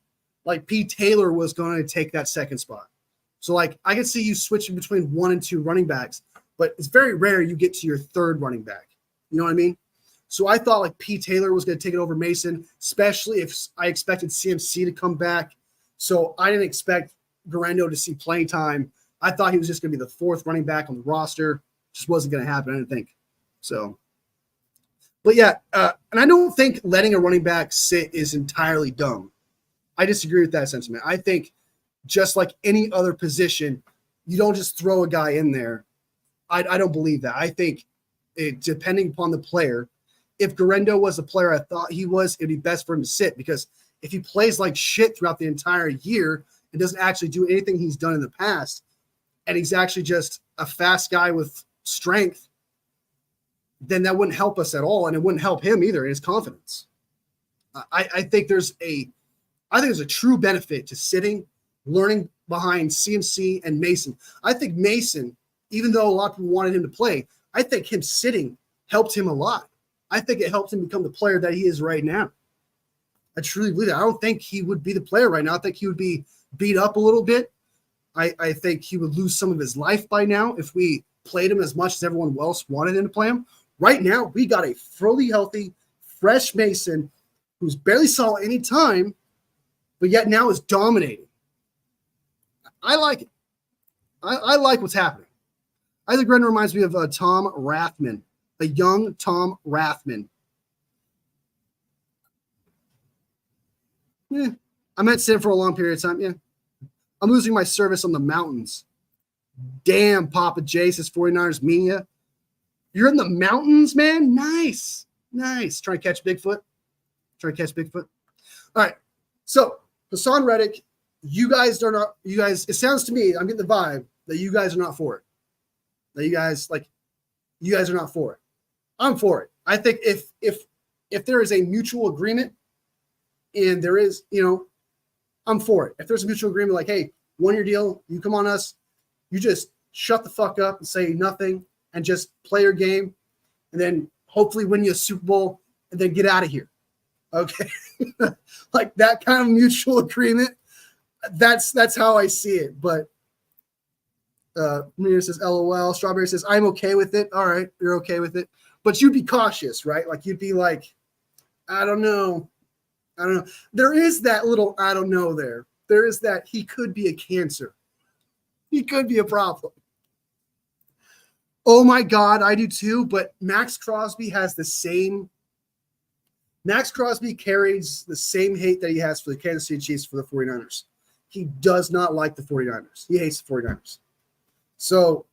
like, P. Taylor was going to take that second spot. So, like, I could see you switching between 1 and 2 running backs, but it's very rare you get to your third running back. You know what I mean? So I thought, like, P. Taylor was going to take it over Mason, especially if I expected CMC to come back. So I didn't expect Garendo to see playing time. I thought he was just going to be the 4th running back on the roster. Just wasn't going to happen, I didn't think. So, but yeah, and I don't think letting a running back sit is entirely dumb. I disagree with that sentiment. I think just like any other position, you don't just throw a guy in there. I don't believe that. I think depending upon the player, if Garendo was the player I thought he was, it'd be best for him to sit because if he plays like shit throughout the entire year and doesn't actually do anything he's done in the past, and he's actually just a fast guy with strength, then that wouldn't help us at all, and it wouldn't help him either in his confidence. I think there's a true benefit to sitting, learning behind CMC and Mason. I think Mason, even though a lot of people wanted him to play, I think him sitting helped him a lot. I think it helped him become the player that he is right now. I truly believe that. I don't think he would be the player right now. I think he would be beat up a little bit. I think he would lose some of his life by now if we played him as much as everyone else wanted him to play him. Right now, we got a fully healthy, fresh Mason who's barely saw any time, but yet now is dominating. I like it. I like what's happening. I think Grendo reminds me of Tom Rathman, a young Tom Rathman. Yeah, I meant sit for a long period of time. Yeah. I'm losing my service on the mountains. Damn, Papa J says 49ers Mania. You're in the mountains, man? Nice. Nice. Trying to catch Bigfoot. All right. So, Hassan Reddick you guys are not. You guys. It sounds to me. I'm getting the vibe that you guys are not for it. That you guys are not for it. I'm for it. I think if there is a mutual agreement, and there is, I'm for it. If there's a mutual agreement, like, hey, 1-year deal, you come on us, you just shut the fuck up and say nothing and just play your game, and then hopefully win you a Super Bowl and then get out of here. Okay. Like that kind of mutual agreement. That's how I see it. But Mira says, LOL. Strawberry says, I'm okay with it. All right, you're okay with it. But you'd be cautious, right? Like you'd be like, I don't know. There is that little I don't know there. There is that he could be a cancer. He could be a problem. Oh my God, I do too. But Max Crosby has the same. Max Crosby carries the same hate that he has for the Kansas City Chiefs for the 49ers. He does not like the 49ers. He hates the 49ers. So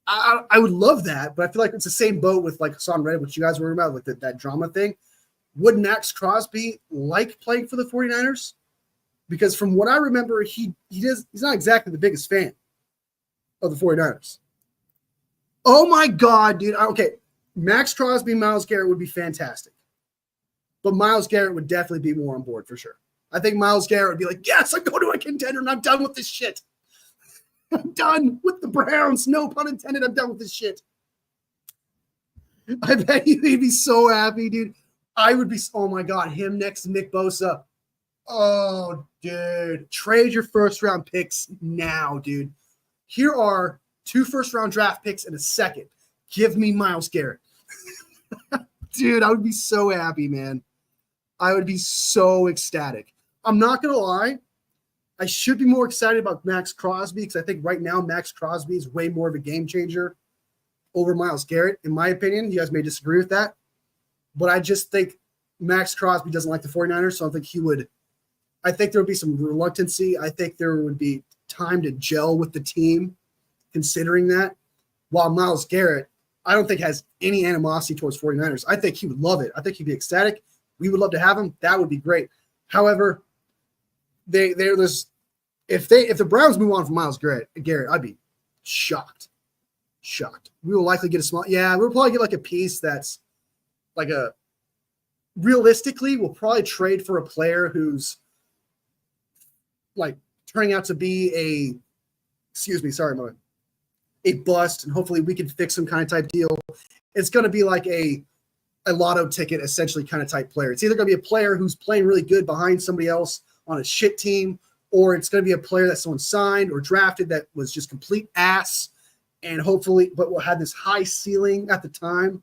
I would love that, but I feel like it's the same boat with like Hassan Reddick, which you guys were about, like that drama thing. Would Max Crosby like playing for the 49ers? Because from what I remember, he's not exactly the biggest fan of the 49ers. Oh my God, dude. Okay. Max Crosby, Myles Garrett would be fantastic. But Myles Garrett would definitely be more on board for sure. I think Myles Garrett would be like, yes, I'm going to a contender and I'm done with this shit. I'm done with the Browns. No pun intended. I'm done with this shit. I bet he'd be so happy, dude. I would be, oh my God, him next to Nick Bosa. Oh, dude. Trade your first-round picks now, dude. Here are 2 first-round draft picks and a second. Give me Myles Garrett. Dude, I would be so happy, man. I would be so ecstatic. I'm not going to lie. I should be more excited about Max Crosby because I think right now Max Crosby is way more of a game changer over Myles Garrett, in my opinion. You guys may disagree with that. But I just think Max Crosby doesn't like the 49ers, so I think he would – I think there would be some reluctancy. I think there would be time to gel with the team considering that. While Myles Garrett, I don't think has any animosity towards 49ers. I think he would love it. I think he'd be ecstatic. We would love to have him. That would be great. However, if the Browns move on from Myles Garrett, I'd be shocked. We will likely get we'll probably get like a piece that's like realistically, we'll probably trade for a player who's like turning out to be a bust, and hopefully we can fix some kind of type deal. It's going to be like a lotto ticket, essentially kind of type player. It's either going to be a player who's playing really good behind somebody else on a shit team, or it's going to be a player that someone signed or drafted that was just complete ass, and hopefully, but will have this high ceiling at the time.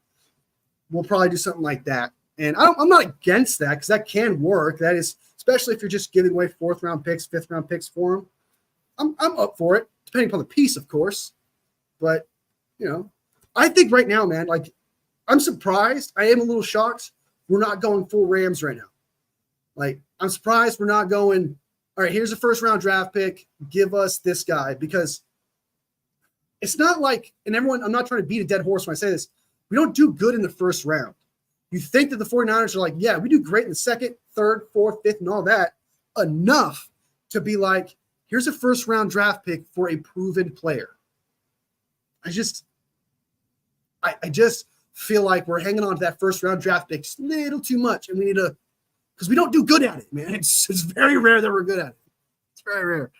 We'll probably do something like that. And I'm not against that because that can work. That is, especially if you're just giving away 4th-round picks, 5th-round picks for them. I'm up for it, depending upon the piece, of course. But, I think right now, man, like, I'm surprised. I am a little shocked. We're not going full Rams right now. Like, I'm surprised we're not going, all right, here's a 1st-round draft pick. Give us this guy. Because it's not like, and everyone, I'm not trying to beat a dead horse when I say this, we don't do good in the 1st round. You think that the 49ers are like, yeah, we do great in the 2nd, 3rd, 4th, 5th, and all that. Enough to be like, here's a 1st-round draft pick for a proven player. I just feel like we're hanging on to that 1st-round draft pick just a little too much, and we need to, because we don't do good at it, man. It's very rare that we're good at it. It's very rare.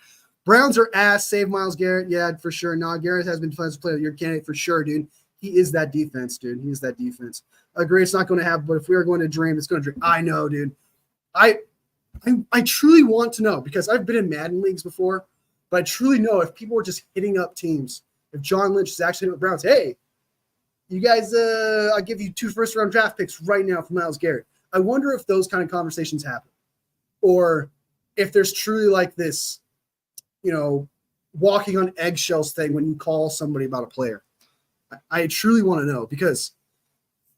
Browns are ass. Save Myles Garrett. Yeah, for sure. No, Garrett has been defensive player of the year candidate for sure, dude. He is that defense, dude. He is that defense. I agree. It's not going to happen, but if we are going to dream, it's going to dream. I know, dude. I truly want to know, because I've been in Madden leagues before, but I truly know if people were just hitting up teams, if John Lynch is actually hitting up Browns, hey, you guys, I'll give you 2 first-round draft picks right now for Myles Garrett. I wonder if those kind of conversations happen, or if there's truly like this, walking on eggshells thing when you call somebody about a player. I truly want to know, because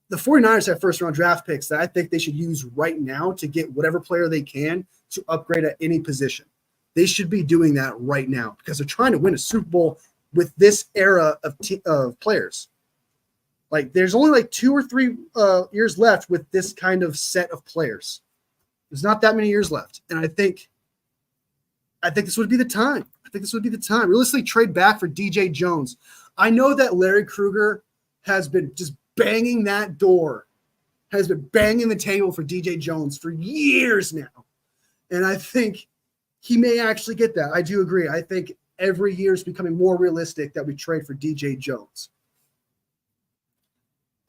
the 49ers have 1st-round draft picks that I think they should use right now to get whatever player they can to upgrade at any position. They should be doing that right now because they're trying to win a Super Bowl with this era of players. Like, there's only like 2 or 3 years left with this kind of set of players. There's not that many years left. And I think I think this would be the time. Realistically, trade back for DJ Jones. I know that Larry Krueger has been just banging that door, has been banging the table for DJ Jones for years now. And I think he may actually get that. I do agree. I think every year is becoming more realistic that we trade for DJ Jones.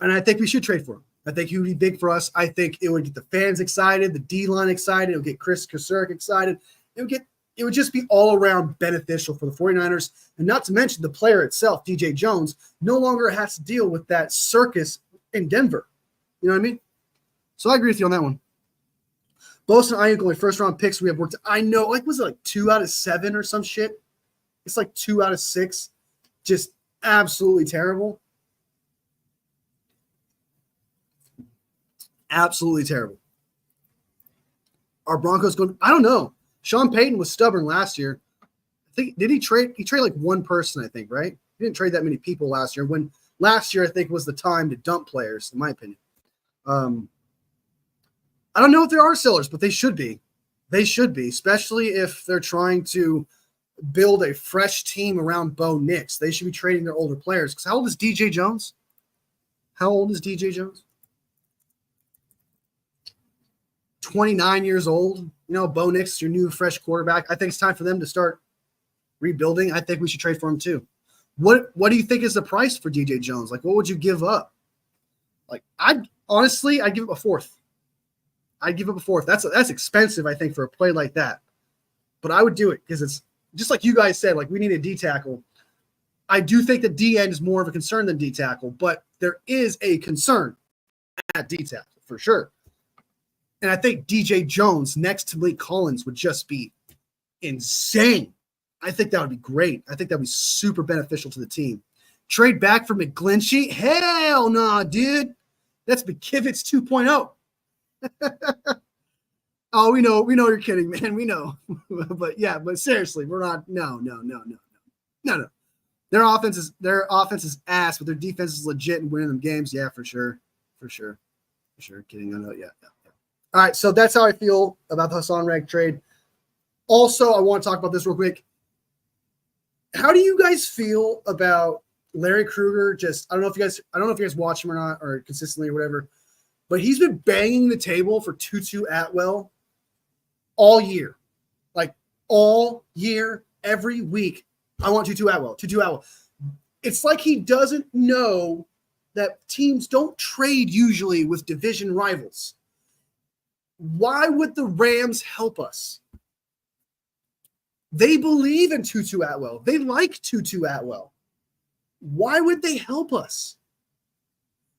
And I think we should trade for him. I think he would be big for us. I think it would get the fans excited, the D-line excited. It would get Chris Kasurek excited. It would just be all around beneficial for the 49ers. And not to mention the player itself, DJ Jones, no longer has to deal with that circus in Denver. You know what I mean? So I agree with you on that one. Bosa and Ayuk only first-round picks we have worked. I know, was it like 2 out of 7 or some shit? It's like 2 out of 6. Just absolutely terrible. Absolutely terrible. Are Broncos going? I don't know. Sean Payton was stubborn last year. I think he traded like one person, I think, right? He didn't trade that many people last year. When last year, I think, was the time to dump players, in my opinion. I don't know if there are sellers, but they should be. They should be, especially if they're trying to build a fresh team around Bo Nix. They should be trading their older players. Because how old is DJ Jones? 29 years old. You know, Bo Nix, your new fresh quarterback. I think it's time for them to start rebuilding. I think we should trade for him too. What do you think is the price for DJ Jones? Like, what would you give up? Like, I'd give up a fourth. That's expensive, I think, for a play like that. But I would do it because it's just like you guys said, like we need a D tackle. I do think that D end is more of a concern than D tackle, but there is a concern at D tackle for sure. And I think DJ Jones next to Malik Collins would just be insane. I think that would be great. I think that would be super beneficial to the team. Trade back for McGlinchey? Hell no, dude. That's McKivitz 2.0. Oh, we know you're kidding, man. We know. but seriously, we're not. No. Their offense is ass, but their defense is legit and winning them games. Yeah, for sure. Kidding. I know. Yeah. All right, so that's how I feel about the Hassan Reddick trade. Also, I want to talk about this real quick. How do you guys feel about Larry Krueger? I don't know if you guys watch him or not, or consistently or whatever, but he's been banging the table for Tutu Atwell all year. Like all year, every week. I want Tutu Atwell. It's like he doesn't know that teams don't trade usually with division rivals. Why would the Rams help us? They believe in Tutu Atwell. They like Tutu Atwell. Why would they help us?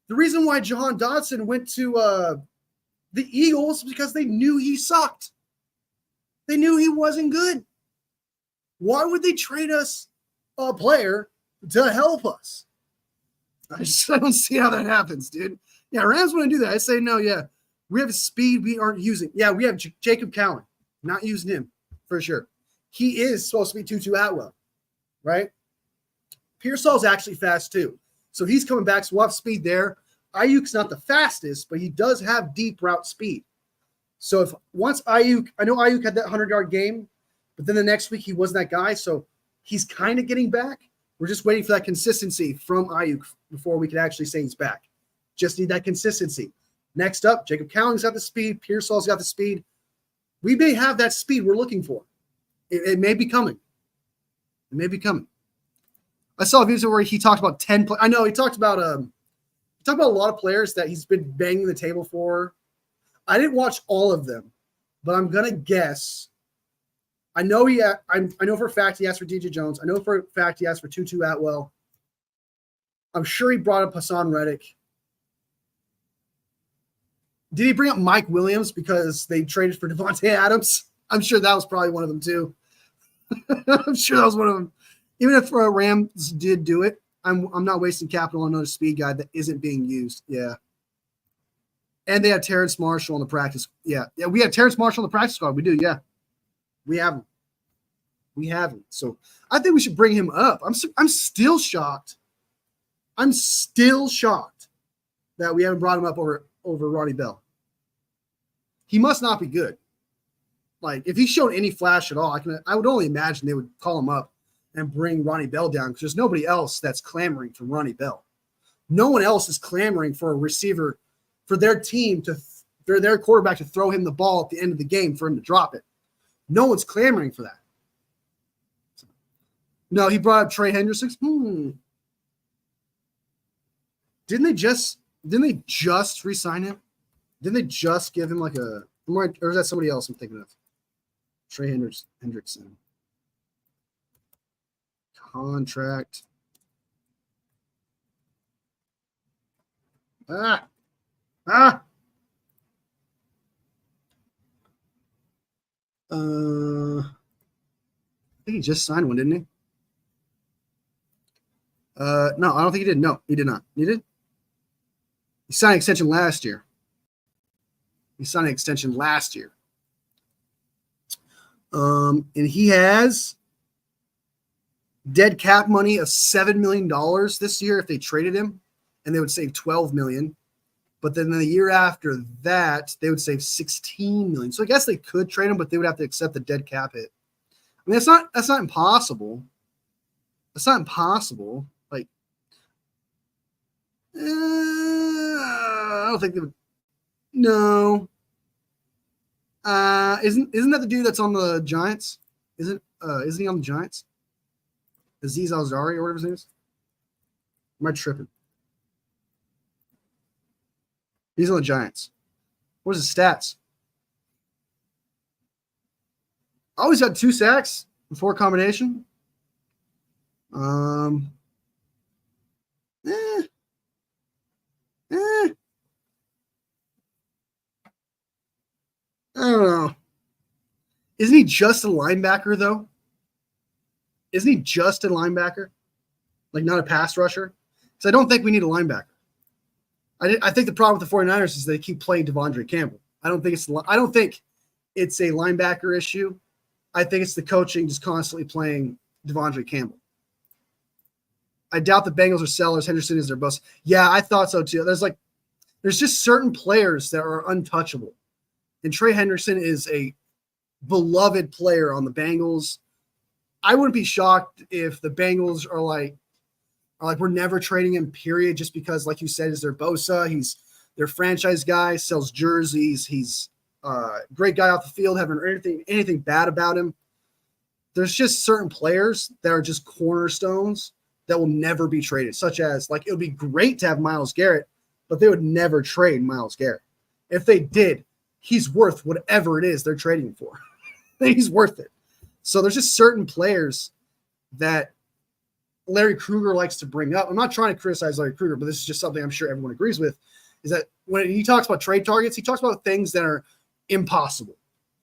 The reason why Jahan Dotson went to the Eagles is because they knew he sucked. They knew he wasn't good. Why would they trade us a player to help us? I don't see how that happens, dude. Yeah, Rams want to do that. I say no, yeah. We have speed we aren't using. Yeah, we have Jacob Cowan. Not using him, for sure. He is supposed to be Tutu Atwell, right? Pearsall's actually fast, too. So he's coming back, so we'll have speed there. Ayuk's not the fastest, but he does have deep route speed. So if once Ayuk – I know Ayuk had that 100-yard game, but then the next week he wasn't that guy, so he's kind of getting back. We're just waiting for that consistency from Ayuk before we can actually say he's back. Just need that consistency. Next up, Jacob Cowan's got the speed. Pearsall's got the speed. We may have that speed we're looking for. It may be coming. I saw a video where he talked about 10 – I know he talked about a lot of players that he's been banging the table for. I didn't watch all of them, but I'm going to guess. I know for a fact he asked for DJ Jones. I know for a fact he asked for Tutu Atwell. I'm sure he brought up Hassan Reddick. Did he bring up Mike Williams because they traded for Devante Adams? I'm sure that was probably one of them too. I'm sure that was one of them. Even if Rams did do it, I'm not wasting capital on another speed guy that isn't being used. Yeah. And they had Terrence Marshall on the practice. Yeah, we had Terrence Marshall on the practice squad. We do, yeah. We have him. So I think we should bring him up. I'm still shocked. That we haven't brought him up over Ronnie Bell. He must not be good. like if he showed any flash at all, I would only imagine they would call him up and bring Ronnie Bell down because there's nobody else that's clamoring for Ronnie Bell. No one else is clamoring for a receiver for their team for their quarterback to throw him the ball at the end of the game for him to drop it. No one's clamoring for that. No, he brought up Trey Hendrickson. Didn't they just re-sign him? Didn't they just give him like a, or is that somebody else I'm thinking of? Trey Hendrickson. Contract. I think he just signed one, didn't he? No, I don't think he did. No, he did not. He did? He signed an extension last year. And he has dead cap money of $7 million this year if they traded him, and they would save $12 million. But then the year after that, they would save $16 million. So I guess they could trade him, but they would have to accept the dead cap hit. I mean, that's not impossible. That's not impossible. Like, I don't think they would. No. Isn't that the dude that's on the Giants? Isn't he on the Giants? Aziz Al-Zari or whatever his name is? Am I tripping? He's on the Giants. What's his stats? Always had 2 sacks before combination. I don't know. Isn't he just a linebacker, though? Isn't he just a linebacker? Like, not a pass rusher? Because I don't think we need a linebacker. I think the problem with the 49ers is they keep playing Devondre Campbell. I don't think it's a linebacker issue. I think it's the coaching just constantly playing Devondre Campbell. I doubt the Bengals are sellers. Henderson is their boss. Yeah, I thought so too. There's just certain players that are untouchable. And Trey Hendrickson is a beloved player on the Bengals. I wouldn't be shocked if the Bengals are like we're never trading him, period, just because, like you said, is their Bosa. He's their franchise guy, sells jerseys. He's a great guy off the field, haven't heard anything bad about him. There's just certain players that are just cornerstones that will never be traded, such as, like, it would be great to have Myles Garrett, but they would never trade Myles Garrett. If they did, he's worth whatever it is they're trading for. He's worth it. So there's just certain players that Larry Krueger likes to bring up. I'm not trying to criticize Larry Krueger, but this is just something I'm sure everyone agrees with, is that when he talks about trade targets, he talks about things that are impossible,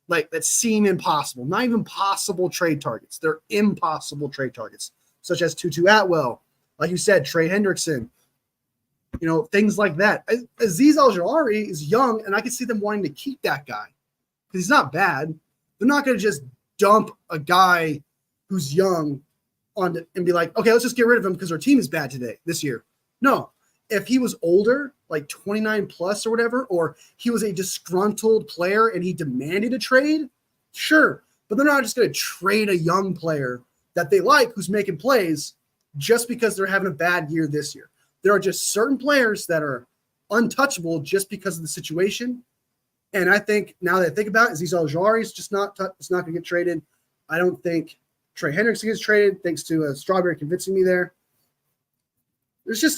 like that seem impossible, not even possible trade targets. They're impossible trade targets, such as Tutu Atwell, like you said, Trey Hendrickson, things like that. Aziz Al-Jawari is young, and I can see them wanting to keep that guy because he's not bad. They're not going to just dump a guy who's young on and be like, okay, let's just get rid of him because our team is bad this year. No, if he was older, like 29 plus or whatever, or he was a disgruntled player and he demanded a trade, sure. But they're not just going to trade a young player that they like who's making plays just because they're having a bad year this year. There are just certain players that are untouchable just because of the situation. And I think now that I think about it, Aziz Al-Jawari is just not going to get traded. I don't think Trey Hendrickson gets traded, thanks to Strawberry convincing me there. There's just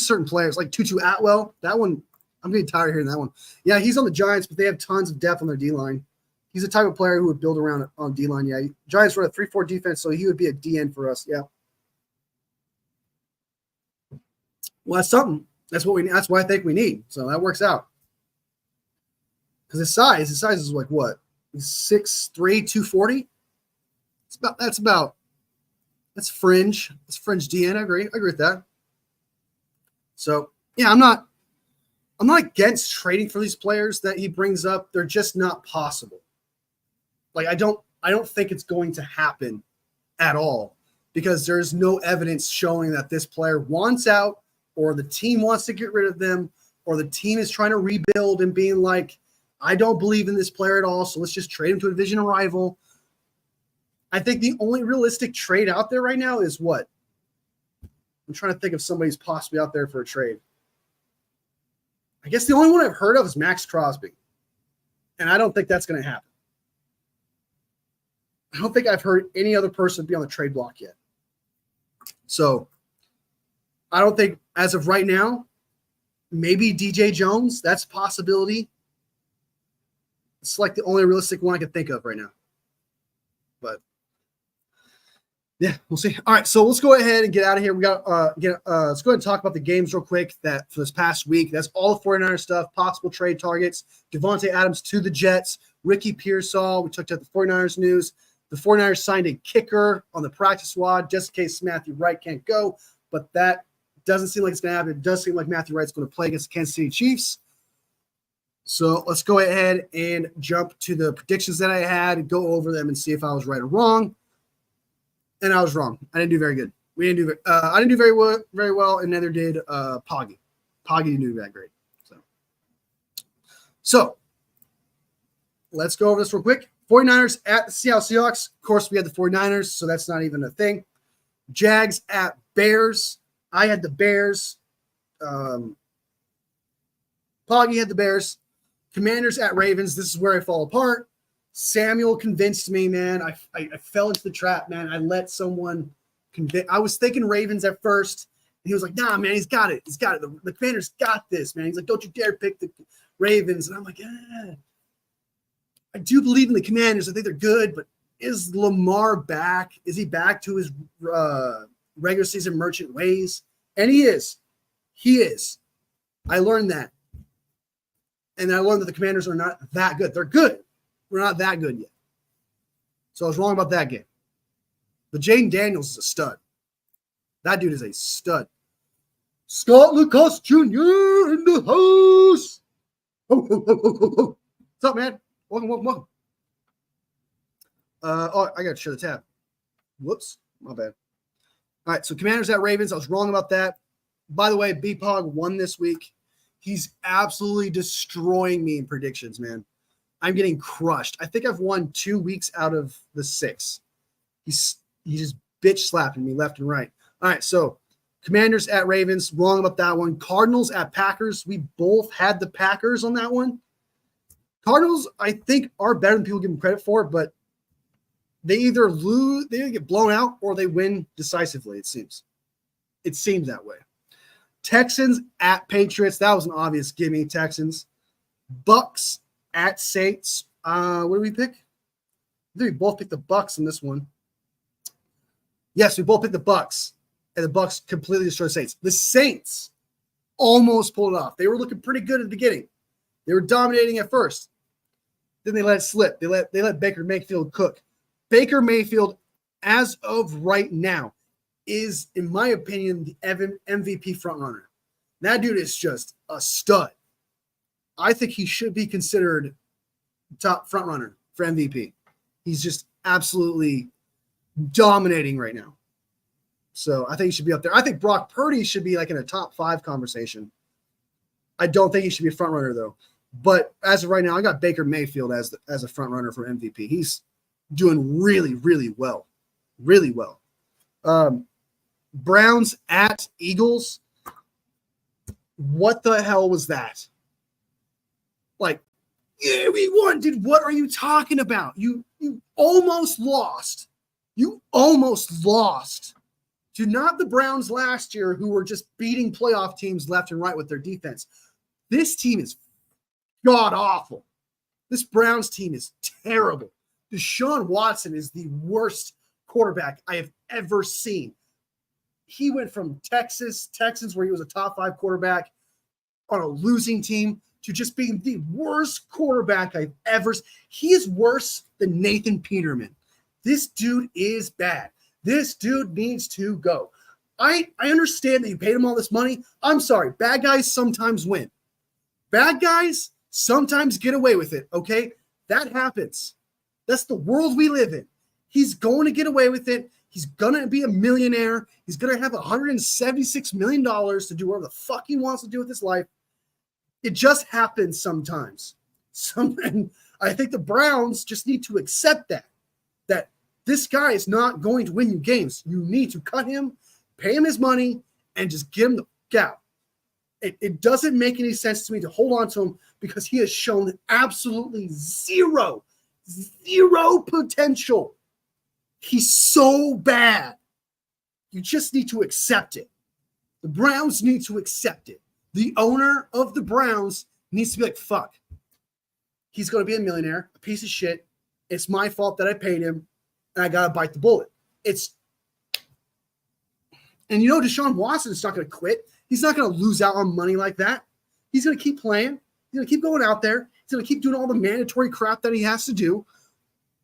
certain players like Tutu Atwell. That one, I'm getting tired of hearing that one. Yeah, he's on the Giants, but they have tons of depth on their D-line. He's the type of player who would build around on D-line. Yeah, Giants run a 3-4 defense, so he would be a DN for us. Yeah. Well, that's something. That's what I think we need. So that works out. Because his size is like what? He's 6'3", 240. That's fringe. It's fringe DN. I agree with that. So yeah, I'm not against trading for these players that he brings up. They're just not possible. Like I don't think it's going to happen at all because there's no evidence showing that this player wants out or the team wants to get rid of them or the team is trying to rebuild and being like, I don't believe in this player at all, so let's just trade him to a division rival. I think the only realistic trade out there right now is what? I'm trying to think if somebody's possibly out there for a trade. I guess the only one I've heard of is Max Crosby, and I don't think that's going to happen. I don't think I've heard any other person be on the trade block yet. So I don't think, as of right now, maybe DJ Jones, that's a possibility. It's like the only realistic one I can think of right now. But yeah, we'll see. All right, so let's go ahead and get out of here. We got let's go ahead and talk about the games real quick that for this past week. That's all the 49ers stuff, possible trade targets. Devante Adams to the Jets, Ricky Pearsall. We checked out the 49ers news. The 49ers signed a kicker on the practice squad just in case Matthew Wright can't go, but that doesn't seem like it's going to happen. It does seem like Matthew Wright's going to play against the Kansas City Chiefs. So let's go ahead and jump to the predictions that I had, go over them and see if I was right or wrong. And I was wrong. I didn't do very good. I didn't do very well, and neither did Poggy. Poggy didn't do that great. So let's go over this real quick. 49ers at the Seattle Seahawks. Of course, we had the 49ers, so that's not even a thing. Jags at Bears. I had the Bears. Poggy had the Bears. Commanders at Ravens. This is where I fall apart. Samuel convinced me, man. I fell into the trap, man. I let someone convince. I was thinking Ravens at first. And he was like, nah, man, he's got it. He's got it. The Commanders got this, man. He's like, don't you dare pick the Ravens. And I'm like, I do believe in the Commanders. I think they're good, but is Lamar back? Is he back to his regular season merchant ways? And he is. He is. I learned that. And I learned that the Commanders are not that good. They're good. We're not that good yet. So I was wrong about that game. But Jaden Daniels is a stud. That dude is a stud. Scott Lucas Jr. in the house. What's up, man? Welcome. I got to share the tab. Whoops. My bad. All right, so Commanders at Ravens. I was wrong about that. By the way, B-Pog won this week. He's absolutely destroying me in predictions, man. I'm getting crushed. I think I've won 2 weeks out of the 6. He just bitch slapping me left and right. All right, so Commanders at Ravens. Wrong about that one. Cardinals at Packers. We both had the Packers on that one. Cardinals, I think, are better than people give them credit for, but they either lose, they either get blown out, or they win decisively, it seems. It seems that way. Texans at Patriots. That was an obvious gimme, Texans. Bucks at Saints. What did we pick? I think we both picked the Bucks in this one. Yes, we both picked the Bucks, and the Bucks completely destroyed the Saints. The Saints almost pulled it off. They were looking pretty good at the beginning. They were dominating at first. Then they let it slip. They let Baker Mayfield cook. Baker Mayfield, as of right now, is, in my opinion, the MVP frontrunner. That dude is just a stud. I think he should be considered top frontrunner for MVP. He's just absolutely dominating right now. So I think he should be up there. I think Brock Purdy should be like in a top 5 conversation. I don't think he should be a frontrunner though. But as of right now, I got Baker Mayfield as a frontrunner for MVP. He's doing really, really well. Really well. Browns at Eagles. What the hell was that? Like, yeah, we won. Dude, what are you talking about? You almost lost. You almost lost to not the Browns last year, who were just beating playoff teams left and right with their defense. This team is god-awful. This Browns team is terrible. Deshaun Watson is the worst quarterback I have ever seen. He went from Texans, where he was a top 5 quarterback on a losing team, to just being the worst quarterback I've ever seen. He is worse than Nathan Peterman. This dude is bad. This dude needs to go. I understand that you paid him all this money. I'm sorry. Bad guys sometimes win. Bad guys sometimes get away with it, okay? That happens. That's the world we live in. He's going to get away with it. He's going to be a millionaire. He's going to have $176 million to do whatever the fuck he wants to do with his life. It just happens sometimes. And I think the Browns just need to accept that this guy is not going to win you games. You need to cut him, pay him his money, and just give him the gap. It doesn't make any sense to me to hold on to him because he has shown absolutely zero potential. He's so bad. You just need to accept it. The Browns need to accept it. The owner of the Browns needs to be like, fuck. He's going to be a millionaire, a piece of shit. It's my fault that I paid him, and I got to bite the bullet. And you know Deshaun Watson is not going to quit. He's not going to lose out on money like that. He's going to keep playing. He's going to keep going out there. He's going to keep doing all the mandatory crap that he has to do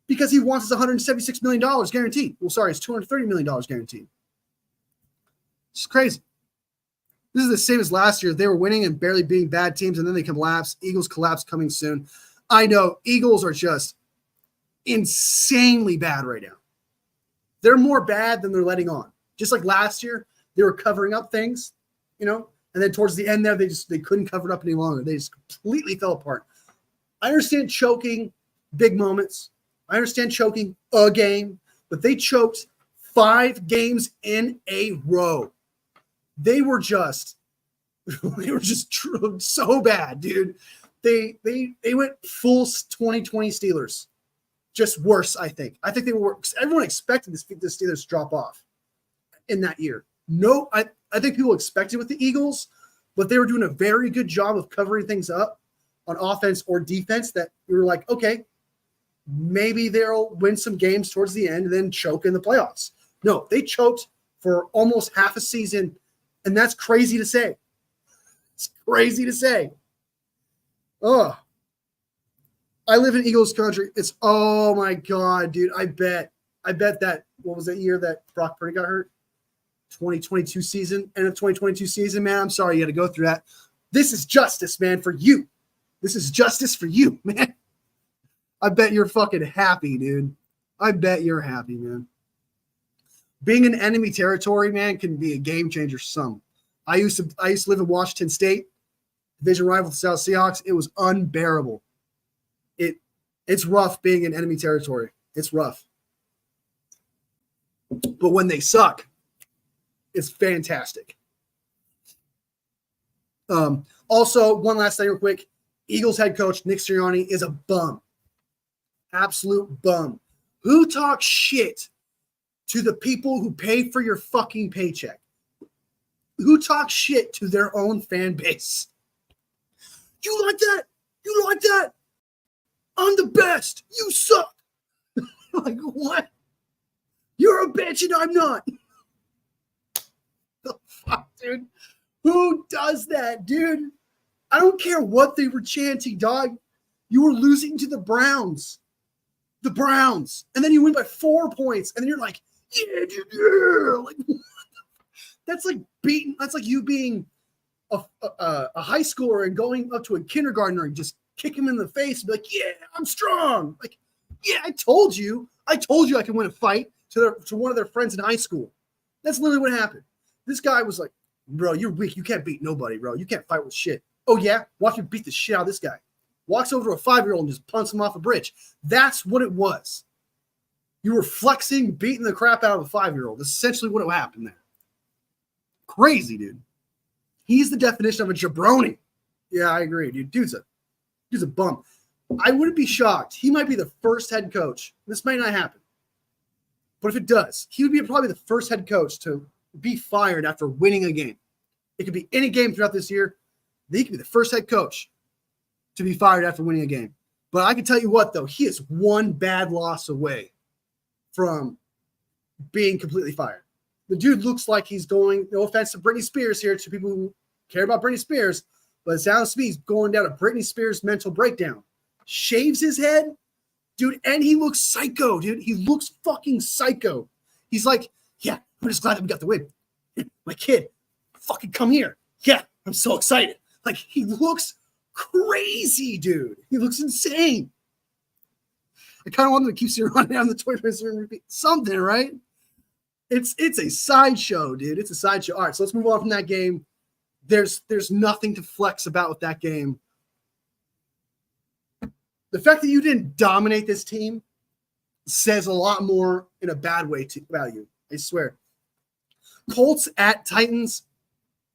because he wants his $176 million guaranteed. Well, sorry, it's $230 million guaranteed. It's crazy. This is the same as last year. They were winning and barely beating bad teams, and then they collapse. Eagles collapse coming soon. I know Eagles are just insanely bad right now. They're more bad than they're letting on. Just like last year, they were covering up things, and then towards the end there, they couldn't cover it up any longer. They just completely fell apart. I understand choking big moments. I understand choking a game, but they choked 5 games in a row. They were just so bad, dude. They went full 2020 Steelers. Just worse, I think. I think they were. Everyone expected the Steelers to drop off in that year. No, I think people expected with the Eagles, but they were doing a very good job of covering things up on offense or defense that we were like, okay, maybe they'll win some games towards the end and then choke in the playoffs. No, they choked for almost half a season, and that's crazy to say. It's crazy to say. Oh, I live in Eagles country. It's, oh my God, dude. I bet that, what was that year that Brock Purdy got hurt? 2022 season, end of 2022 season, man. I'm sorry you had to go through that. This is justice, man, for you. This is justice for you, man. I bet you're fucking happy, dude. I bet you're happy, man. Being in enemy territory, man, can be a game changer for some. I used to live in Washington State, division rival to the South Seahawks. It was unbearable. It's rough being in enemy territory. It's rough. But when they suck, it's fantastic. Also, one last thing real quick. Eagles head coach Nick Sirianni is a bum. Absolute bum. Who talks shit to the people who pay for your fucking paycheck? Who talks shit to their own fan base? You like that? You like that? I'm the best. You suck. Like, what? You're a bitch and I'm not. The fuck, dude? Who does that, dude? I don't care what they were chanting, dog. You were losing to the Browns. The Browns. And then you win by 4 points. And then you're like, yeah, dude, yeah. Like, that's like you being a high schooler and going up to a kindergartner and just kick him in the face and be like, yeah, I'm strong. Like, yeah, I told you I could win a fight to one of their friends in high school. That's literally what happened. This guy was like, bro, you're weak. You can't beat nobody, bro. You can't fight with shit. Oh, yeah? Watch me beat the shit out of this guy. Walks over to a 5-year-old and just punts him off a bridge. That's what it was. You were flexing, beating the crap out of a 5-year-old. That's essentially what happened there. Crazy, dude. He's the definition of a jabroni. Yeah, I agree, dude. Dude's a bum. I wouldn't be shocked. He might be the first head coach. This might not happen. But if it does, he would be probably the first head coach to be fired after winning a game. It could be any game throughout this year. He could be the first head coach to be fired after winning a game. But I can tell you what, though, he is one bad loss away from being completely fired. The dude looks like he's going, no offense to Britney Spears here, to people who care about Britney Spears, but it sounds to me he's going down a Britney Spears mental breakdown. Shaves his head, dude, and he looks psycho, dude. He looks fucking psycho. He's like, yeah, I'm just glad that we got the win. My kid, fucking come here. Yeah, I'm so excited. Like, he looks crazy, dude. He looks insane. I kind of want him to keep running down the Twitter and repeat something, right? It's a sideshow, dude. It's a sideshow. All right, so let's move on from that game. There's nothing to flex about with that game. the fact that you didn't dominate this team says a lot more in a bad way about you. I swear. Colts at Titans.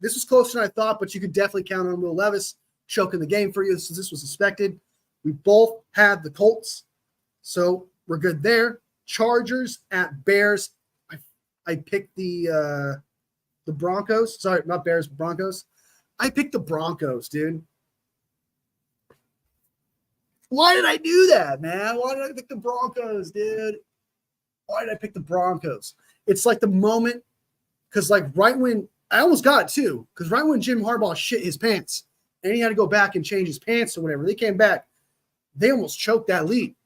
This was closer than I thought, but you could definitely count on Will Levis choking the game for you since this was suspected. We both had the Colts, so we're good there. Chargers at Bears. I picked the Broncos. Sorry, not Bears, Broncos. I picked the Broncos, dude. Why did I do that, man? Why did I pick the Broncos, dude? Why did I pick the Broncos? It's like the moment, because like right when I almost got it too, because right when Jim Harbaugh shit his pants and he had to go back and change his pants or whatever, they came back, they almost choked that lead.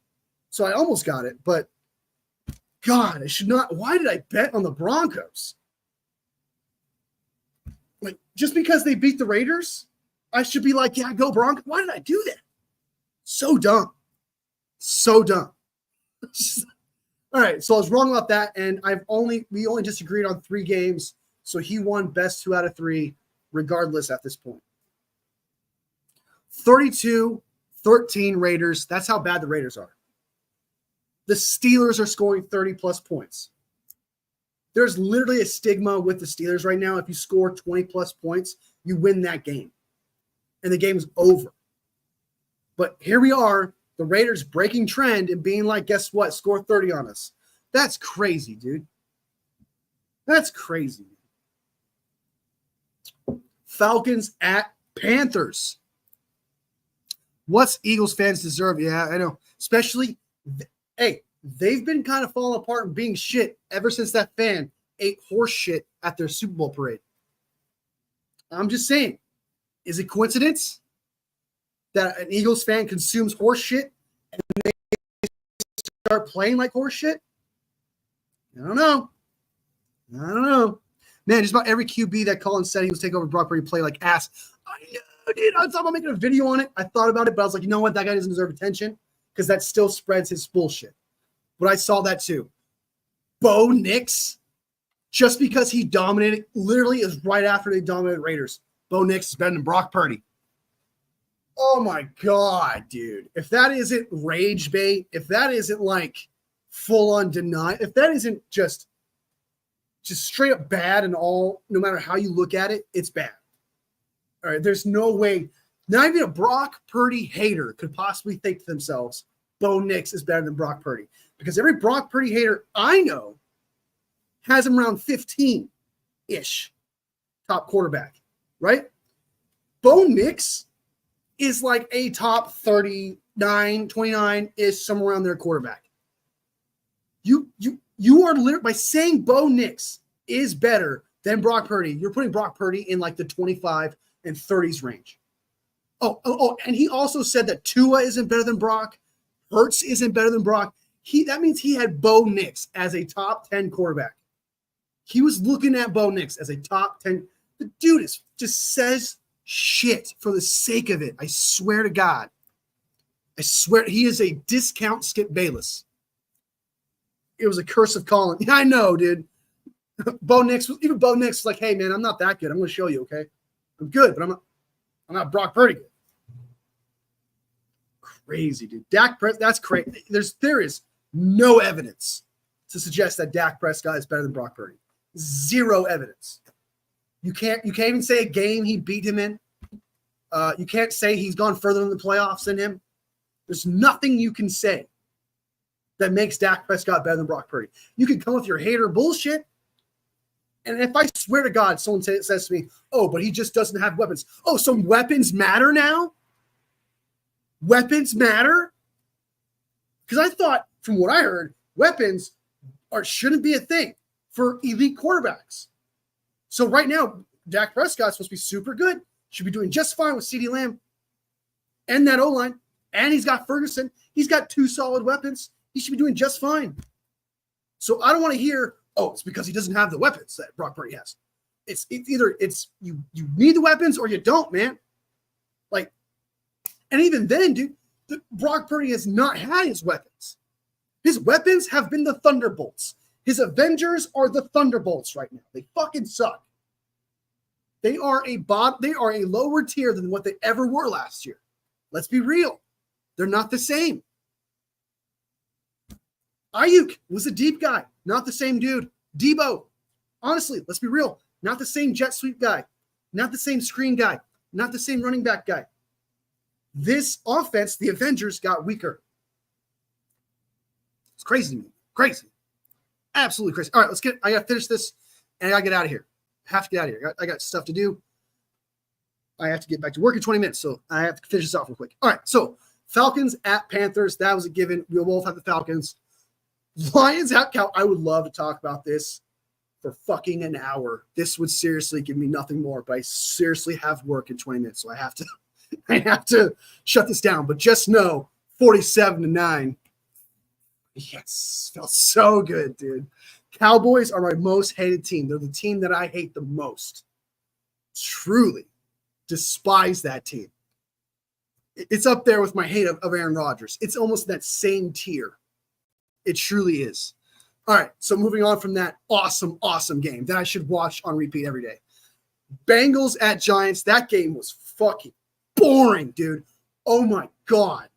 So I almost got it, but God, I should not. Why did I bet on the Broncos? Like, just because they beat the Raiders, I should be like, yeah, go Broncos. Why did I do that? So dumb. So dumb. All right, so I was wrong about that, and we only disagreed on 3 games, so he won best 2 out of 3, regardless at this point. 32-13 Raiders. That's how bad the Raiders are. The Steelers are scoring 30-plus points. There's literally a stigma with the Steelers right now. If you score 20-plus points, you win that game, and the game is over. But here we are, the Raiders breaking trend and being like, guess what? Score 30 on us. That's crazy, dude. That's crazy. Falcons at Panthers. What's Eagles fans deserve? Yeah, I know. Especially, hey, they've been kind of falling apart and being shit ever since that fan ate horse shit at their Super Bowl parade. I'm just saying, is it coincidence that an Eagles fan consumes horse shit and they start playing like horse shit? I don't know. Man, just about every QB that Colin said he was taking over Brock Purdy play like ass. I know, dude. I thought about making a video on it. I thought about it, but I was like, you know what? That guy doesn't deserve attention because that still spreads his bullshit. But I saw that too. Bo Nix, just because he dominated, literally is right after they dominated Raiders. Bo Nix is better than Brock Purdy. Oh my God, dude. If that isn't rage bait, if that isn't like full on deny, if that isn't just straight up bad and all, no matter how you look at it, it's bad. All right. There's no way, not even a Brock Purdy hater could possibly think to themselves, Bo Nix is better than Brock Purdy. Because every Brock Purdy hater I know has him around 15-ish top quarterback, right? Bo Nix is like a top 39, 29-ish, somewhere around their quarterback. You are literally, by saying Bo Nix is better than Brock Purdy, you're putting Brock Purdy in like the 25 and 30s range. Oh, and he also said that Tua isn't better than Brock. Hurts isn't better than Brock. That means he had Bo Nix as a top 10 quarterback. He was looking at Bo Nix as a top 10. The dude just says shit for the sake of it. I swear to God. I swear he is a discount Skip Bayless. It was a curse of Colin. Yeah, I know, dude. Bo Nix was like, hey man, I'm not that good. I'm going to show you, okay? I'm good, but I'm not Brock Purdy good. Crazy, dude. Dak Prescott, that's crazy. There is no evidence to suggest that Dak Prescott is better than Brock Purdy. Zero evidence. You can't even say a game he beat him in. You can't say he's gone further in the playoffs than him. There's nothing you can say that makes Dak Prescott better than Brock Purdy. You can come with your hater bullshit. And if I swear to God, someone says to me, oh, but he just doesn't have weapons. Oh, so weapons matter now? Weapons matter? Because I thought, from what I heard, weapons shouldn't be a thing for elite quarterbacks. So right now, Dak Prescott's supposed to be super good. Should be doing just fine with CeeDee Lamb and that O-line. And he's got Ferguson. He's got 2 solid weapons. He should be doing just fine. So I don't want to hear, oh, it's because he doesn't have the weapons that Brock Purdy has. It's either you need the weapons or you don't, man. Like, and even then, dude, Brock Purdy has not had his weapons. His weapons have been the Thunderbolts. His Avengers are the Thunderbolts right now. They fucking suck. They are a lower tier than what they ever were last year. Let's be real. They're not the same. Ayuk was a deep guy, not the same dude. Debo, honestly, let's be real, not the same jet sweep guy, not the same screen guy, not the same running back guy. This offense, the Avengers, got weaker. It's crazy to me. Crazy. Absolutely crazy. All right, I got to finish this, and I got to get out of here. Have to get out of here. I got stuff to do. I have to get back to work in 20 minutes, so I have to finish this off real quick. All right, so Falcons at Panthers. That was a given. We'll both have the Falcons. Lions at Cow. I would love to talk about this for fucking an hour. This would seriously give me nothing more, but I seriously have work in 20 minutes, so I have to shut this down. But just know, 47-9. Yes, felt so good, dude. Cowboys are my most hated team. They're the team that I hate the most. Truly despise that team. It's up there with my hate of Aaron Rodgers. It's almost that same tier. It truly is. All right, so moving on from that awesome, awesome game that I should watch on repeat every day. Bengals at Giants. That game was fucking boring, dude. Oh my God.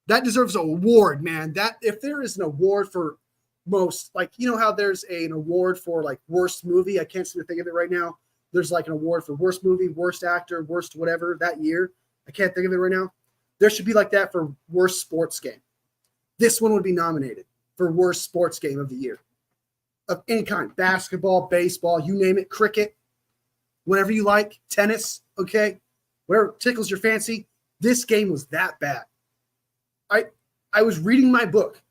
That deserves an award, man. That if there is an award for most, like, you know how there's an award for like worst movie? I can't seem to think of it right now. There's like an award for worst movie, worst actor, worst whatever that year. I can't think of it right now. There should be like that for worst sports game. This one would be nominated for worst sports game of the year. Of any kind. Basketball, baseball, you name it, cricket, whatever you like, tennis, okay? Whatever tickles your fancy. This game was that bad. I was reading my book,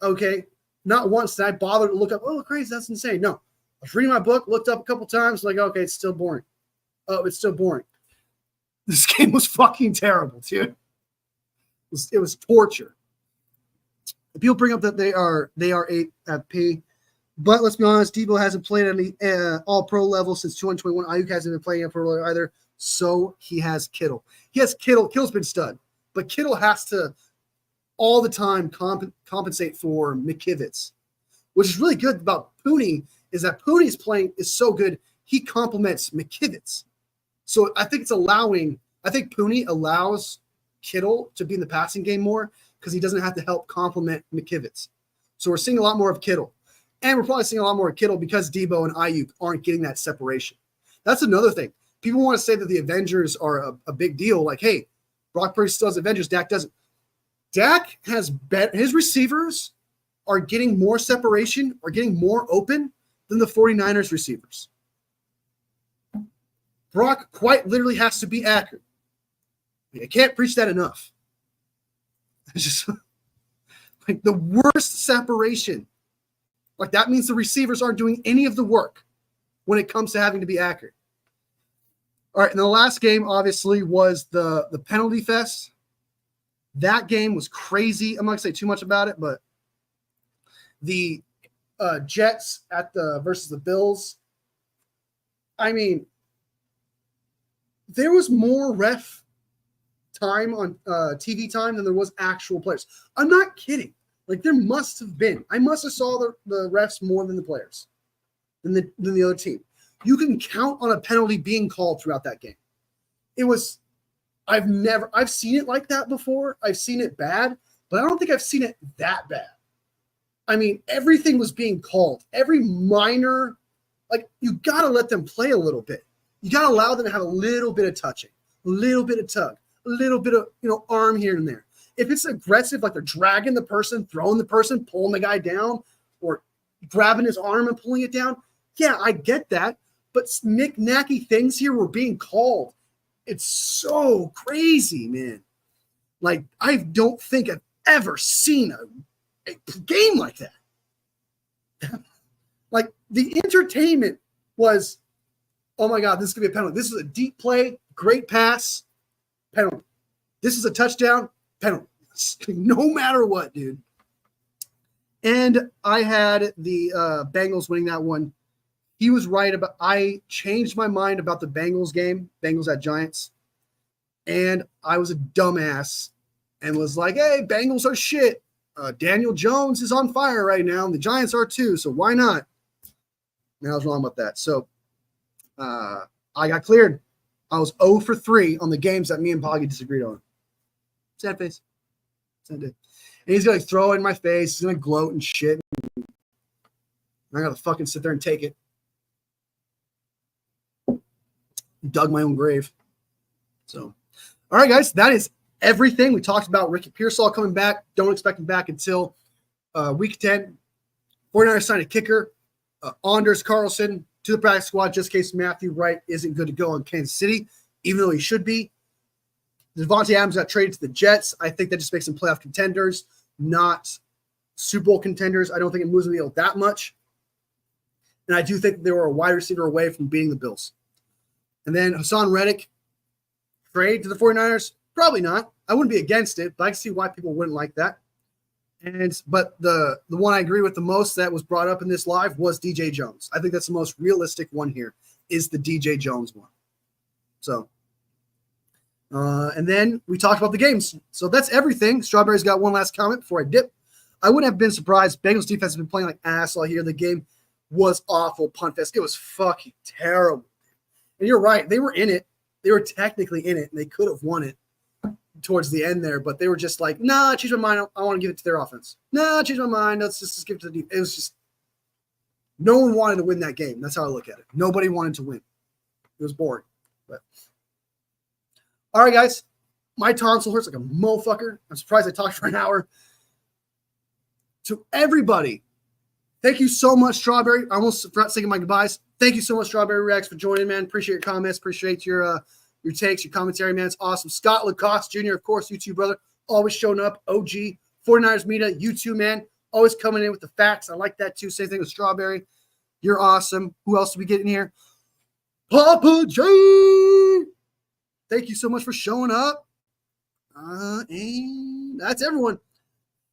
okay? Not once did I bother to look up, oh, crazy, that's insane. No. I was reading my book, looked up a couple times, like, okay, it's still boring. Oh, it's still boring. This game was fucking terrible, dude. It was torture. People bring up that they are 8 at P, but let's be honest, Debo hasn't played at the all-pro level since 2021. Ayuk hasn't been playing at pro level either, so he has Kittle. He has Kittle. Kittle's been stud, but Kittle has to all the time compensate for McKivitz, which is really good about Pooney is that Pooney's playing is so good, he complements McKivitz. So I think Pooney allows Kittle to be in the passing game more because he doesn't have to help complement McKivitz. So we're seeing a lot more of Kittle. And we're probably seeing a lot more of Kittle because Debo and Ayuk aren't getting that separation. That's another thing. People want to say that the Avengers are a big deal. Like, hey, Brock Purdy still has Avengers, Dak doesn't. Dak has his receivers are getting more separation, are getting more open than the 49ers receivers. Brock quite literally has to be accurate. I can't preach that enough. It's just like the worst separation. Like that means the receivers aren't doing any of the work when it comes to having to be accurate. All right, and the last game obviously was the penalty fest. That game was crazy. I'm not gonna say too much about it, but the Jets versus the Bills. I mean, there was more ref time on TV time than there was actual players. I'm not kidding. Like there must have been. I must have saw the refs more than the players, than the other team. You can count on a penalty being called throughout that game. It was. I've seen it like that before. I've seen it bad, but I don't think I've seen it that bad. I mean, everything was being called. Every minor, like you got to let them play a little bit. You got to allow them to have a little bit of touching, a little bit of tug, a little bit of, arm here and there. If it's aggressive, like they're dragging the person, throwing the person, pulling the guy down, or grabbing his arm and pulling it down, yeah, I get that. But knick-knacky things here were being called. It's so crazy, man. Like, I don't think I've ever seen a game like that. Like, the entertainment was, oh my God, this is going to be a penalty. This is a deep play, great pass, penalty. This is a touchdown, penalty. No matter what, dude. And I had the Bengals winning that one. He was right about. I changed my mind about the Bengals game, Bengals at Giants, and I was a dumbass and was like, "Hey, Bengals are shit. Daniel Jones is on fire right now, and the Giants are too. So why not?" And I was wrong about that. So I got cleared. I was 0 for 3 on the games that me and Poggy disagreed on. Sad face. And he's going to throw it in my face. He's going to gloat and shit. And I got to fucking sit there and take it. Dug my own grave. So, all right, guys, that is everything. We talked about Ricky Pearsall coming back. Don't expect him back until week 10. 49ers signed a kicker, Anders Carlson, to the practice squad just in case Matthew Wright isn't good to go in Kansas City, even though he should be. Devante Adams got traded to the Jets. I think that just makes them playoff contenders, not Super Bowl contenders. I don't think it moves the needle that much. And I do think they were a wide receiver away from beating the Bills. And then Hassan Reddick, trade to the 49ers? Probably not. I wouldn't be against it, but I can see why people wouldn't like that. But the one I agree with the most that was brought up in this live was DJ Jones. I think that's the most realistic one here, is the DJ Jones one. So, and then we talked about the games. So that's everything. Strawberry's got one last comment before I dip. I wouldn't have been surprised. Bengals defense has been playing like ass all year. The game was awful. Punt fest. It was fucking terrible. And you're right. They were in it. They were technically in it, and they could have won it towards the end there, but they were just like, nah, change my mind. I want to give it to their offense. Nah, change my mind. Let's just give it to the defense. It was just, no one wanted to win that game. That's how I look at it. Nobody wanted to win. It was boring. But all right, guys, my tonsil hurts like a motherfucker. I'm surprised I talked for an hour. To everybody, thank you so much, Strawberry. I almost forgot saying my goodbyes. Thank you so much, Strawberry Rex, for joining, man. Appreciate your comments. Appreciate your takes, your commentary, man. It's awesome. Scott Lacoste Jr., of course, you too, brother. Always showing up. OG, 49ers Media, you too, man. Always coming in with the facts. I like that too. Same thing with Strawberry. You're awesome. Who else do we get in here? Papa J. Thank you so much for showing up. And that's everyone.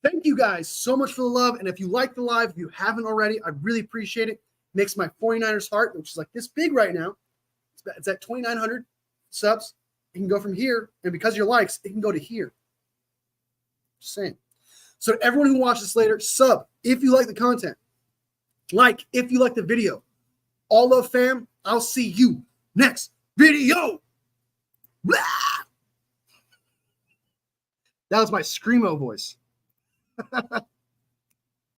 Thank you guys so much for the love. And if you like the live, if you haven't already, I really appreciate it. Makes my 49ers heart, which is like this big right now. It's at 2,900 subs. It can go from here. And because of your likes, it can go to here. Just saying. So to everyone who watches this later, sub if you like the content. Like if you like the video. All love, fam. I'll see you next video. Blah! That was my screamo voice.